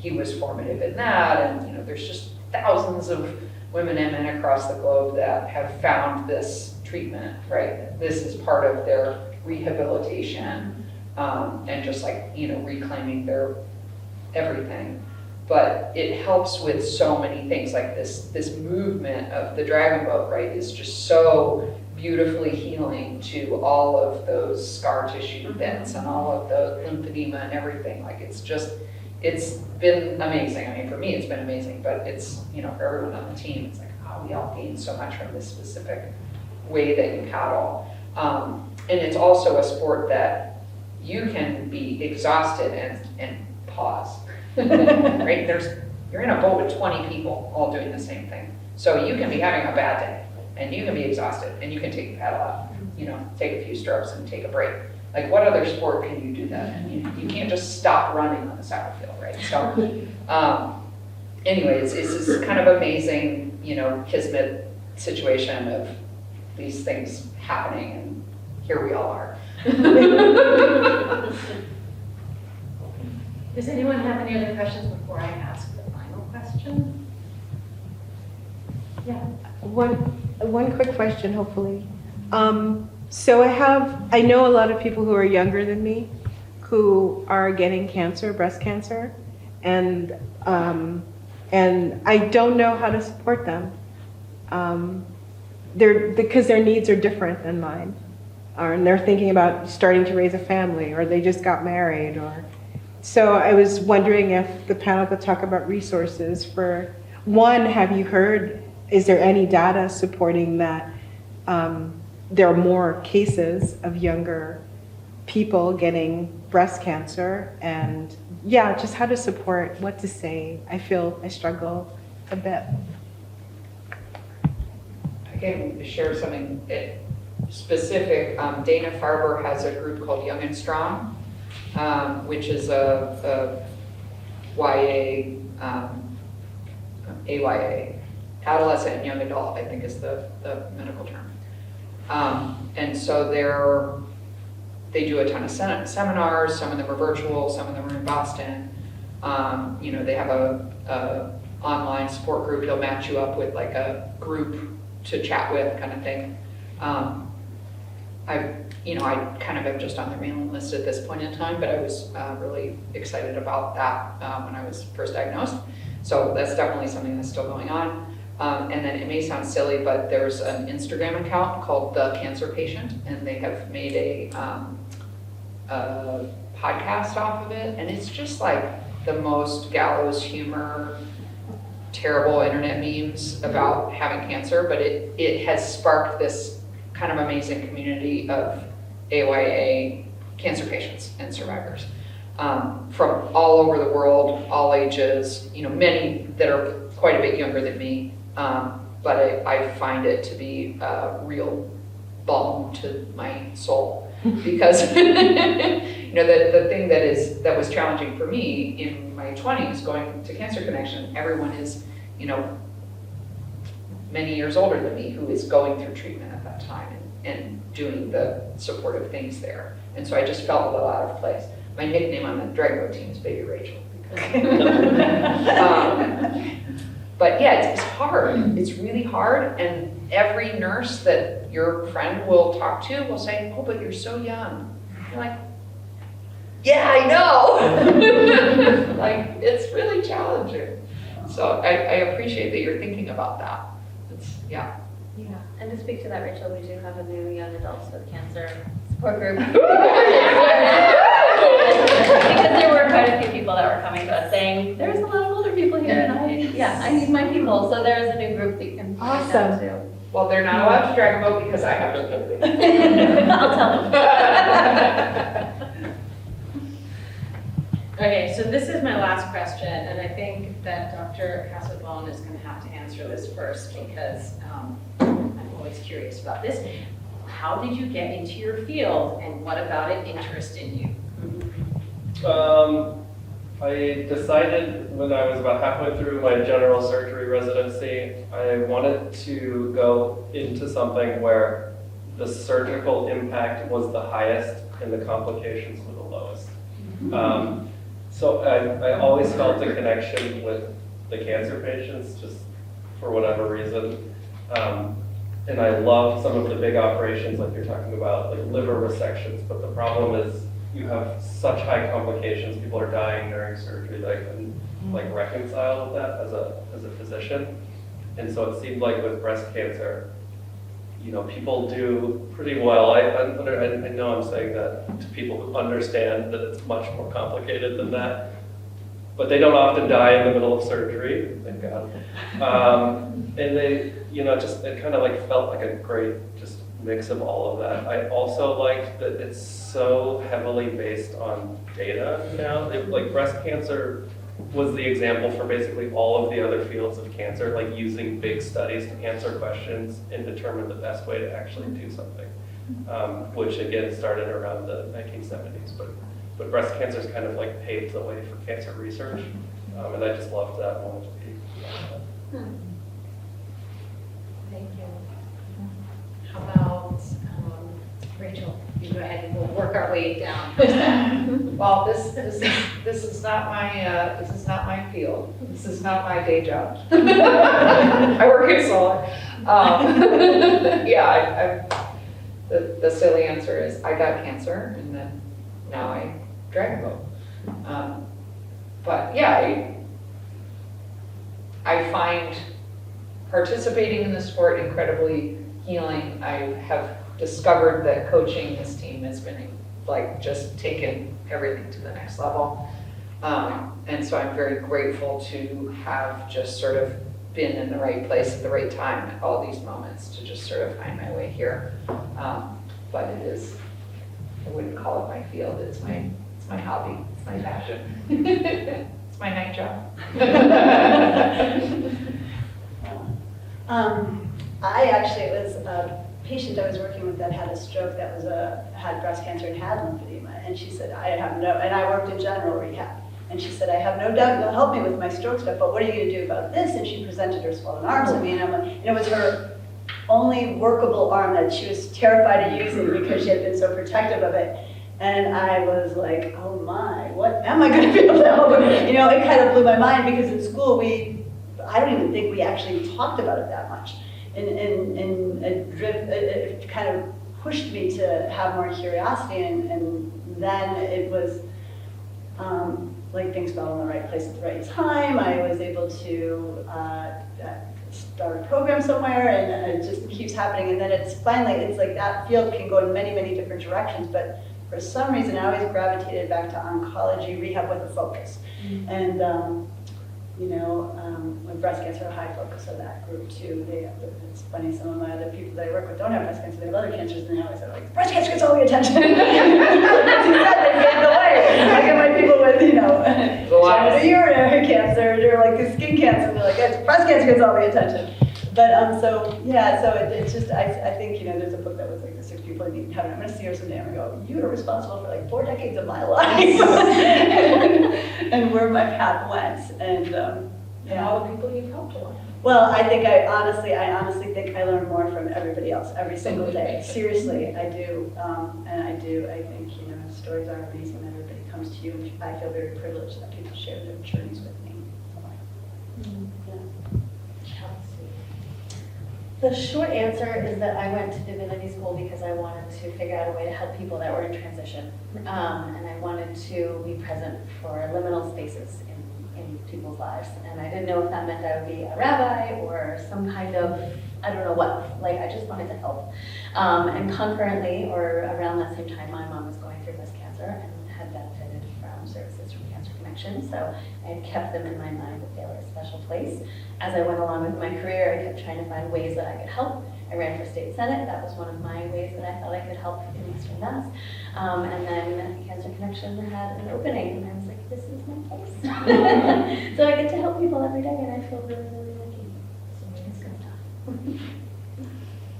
S4: he was formative in that, and, you know, there's just thousands of women and men across the globe that have found this treatment, right? This is part of their rehabilitation, and just like, you know, reclaiming their everything. But it helps with so many things, like this movement of the dragon boat, right, is just so beautifully healing to all of those scar tissue bits and all of the lymphedema and everything. Like, it's been amazing. I mean, for me, it's been amazing, but it's, you know, for everyone on the team, it's like, oh, we all gain so much from this specific way that you paddle. And it's also a sport that you can be exhausted and pause, right? You're in a boat with 20 people all doing the same thing. So you can be having a bad day and you can be exhausted and you can take the paddle out, you know, take a few strokes and take a break. Like, what other sport can you do that? And you can't just stop running on the soccer field, right? So anyways, it's this kind of amazing, you know, kismet situation of these things happening, and here we all are.
S1: Does anyone have any other questions before I ask the final question? Yeah.
S11: One quick question, hopefully. So I know a lot of people who are younger than me who are getting cancer, breast cancer, and I don't know how to support them. Because their needs are different than mine, and they're thinking about starting to raise a family, or they just got married, or so I was wondering if the panel could talk about resources for one. Have you heard? Is there any data supporting that there are more cases of younger people getting breast cancer? And yeah, just how to support, what to say. I feel I struggle a bit.
S4: I can share something specific. Dana Farber has a group called Young and Strong, which is a YA, AYA, adolescent and young adult, I think is the medical term. And so they do a ton of seminars. Some of them are virtual, some of them are in Boston. You know, they have a online support group. They'll match you up with like a group to chat with, kind of thing. I kind of am just on their mailing list at this point in time, but I was really excited about that when I was first diagnosed. So that's definitely something that's still going on. And then it may sound silly, but there's an Instagram account called The Cancer Patient, and they have made a podcast off of it, and it's just like the most gallows humor, terrible internet memes about having cancer, but it has sparked this kind of amazing community of AYA cancer patients and survivors from all over the world, all ages, you know, many that are quite a bit younger than me, but I find it to be a real balm to my soul because you know, the thing that was challenging for me in my 20s going to Cancer Connection, everyone is, you know, many years older than me who is going through treatment at that time and doing the supportive things there. And so I just felt a little out of place. My nickname on the Dragon Boat team is Baby Rachel. But yeah, it's hard. It's really hard. And every nurse that your friend will talk to will say, oh, but you're so young. You're like, yeah, I know. Like, it's really challenging. So I appreciate that you're thinking about that. Yeah.
S3: Yeah, and to speak to that, Rachel, we do have a new young adults with cancer support group. Because there were quite a few people that were coming to us saying, there's a lot of older people here, and I need my people. So there's a new group that you can find out too.
S4: Well, they're not allowed to drag a boat because I have to.
S3: I'll tell them.
S1: Okay, so this is my last question, and I think that Dr. Casabon is going to have to answer this first because I'm always curious about this. How did you get into your field, and what about it interested you?
S5: I decided when I was about halfway through my general surgery residency, I wanted to go into something where the surgical impact was the highest and the complications were the lowest. So I always felt a connection with the cancer patients, just for whatever reason. And I love some of the big operations like you're talking about, like liver resections, but the problem is you have such high complications, people are dying during surgery that I couldn't like reconcile with that as a physician. And so it seemed like with breast cancer, you know, people do pretty well. I know I'm saying that to people who understand that it's much more complicated than that, but they don't often die in the middle of surgery, thank God. And they, you know, just, it kind of like felt like a great just mix of all of that. I also liked that it's so heavily based on data now. Like breast cancer was the example for basically all of the other fields of cancer, like using big studies to answer questions and determine the best way to actually do something, which again started around the 1970s. But breast cancer is kind of like paved the way for cancer research, and I just loved that one to be.
S1: Thank you. How about Rachel? You go ahead and we'll work our way down.
S4: Well, this is not my field. This is not my day job. I work in solar. The silly answer is I got cancer, and then now I drag a boat. But yeah, I find participating in the sport incredibly healing. I have discovered that coaching this team has been like just taken everything to the next level. And so I'm very grateful to have just sort of been in the right place at the right time at all these moments to just sort of find my way here. But it is, I wouldn't call it my field, it's my hobby, it's my passion. It's my night job.
S2: I actually, it was a patient I was working with that had a stroke that had breast cancer and had lymphedema. And she said, and I worked in general rehab. And she said, I have no doubt you'll help me with my stroke stuff, but what are you going to do about this? And she presented her swollen arms to me, and I'm like, and it was her only workable arm that she was terrified of using because she had been so protective of it. And I was like, oh my, what am I going to be able to help her? You know, it kind of blew my mind because in school I don't even think we actually talked about it that much. And it kind of pushed me to have more curiosity, and then it was like things fell in the right place at the right time. I was able to start a program somewhere, and it just keeps happening. And then it's like that field can go in many, many different directions, but for some reason I always gravitated back to oncology rehab with a focus. And you know, with breast cancer, a high focus of that group too. It's funny, some of my other people that I work with don't have breast cancer, they have other cancers, and they always say, like, breast cancer gets all the attention. As you said, they gave it away. I get my people with, you know, genital urinary cancer, or like the skin cancer, and they're like, breast cancer gets all the attention. But so it's just, I think, you know, there's a book that was like the 6 people I meet in heaven. I'm going to see her someday and go, you were responsible for like 4 decades of my life. And where my path went. And
S1: all the people you've helped along.
S2: Well, I honestly think I learn more from everybody else every single day. Seriously, I do. And I think, you know, stories are amazing that everybody comes to you. I feel very privileged that people share their journeys with me.
S3: The short answer is that I went to divinity school because I wanted to figure out a way to help people that were in transition. And I wanted to be present for liminal spaces in people's lives. And I didn't know if that meant I would be a rabbi or some kind of, I don't know what, like I just wanted to help. And concurrently, or around that same time, my mom was going through breast cancer and had benefited from services from Cancer Connection. So I had kept them in my mind that they were a special place. As I went along with my career, I kept trying to find ways that I could help. I ran for state senate. That was one of my ways that I thought I could help in Western Mass. And then Cancer Connection had an opening, and I was like, this is my place. So I get to help people every day, and I feel really, really lucky. So it's good stuff.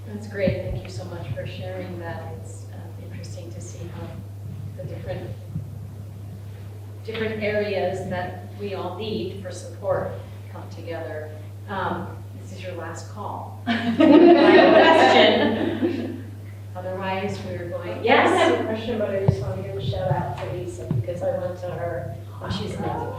S1: That's great. Thank you so much for sharing that. It's interesting to see how the different areas that we all need for support come together. This is your last call. Final question. Otherwise, we're going.
S9: I have a question, but I just want to give a shout out to Lisa because I went to her Oh, she's amazing.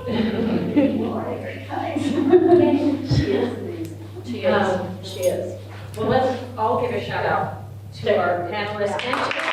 S9: She is amazing.
S1: She is.
S9: She is.
S1: Well, let's all give a shout out to our panelists and to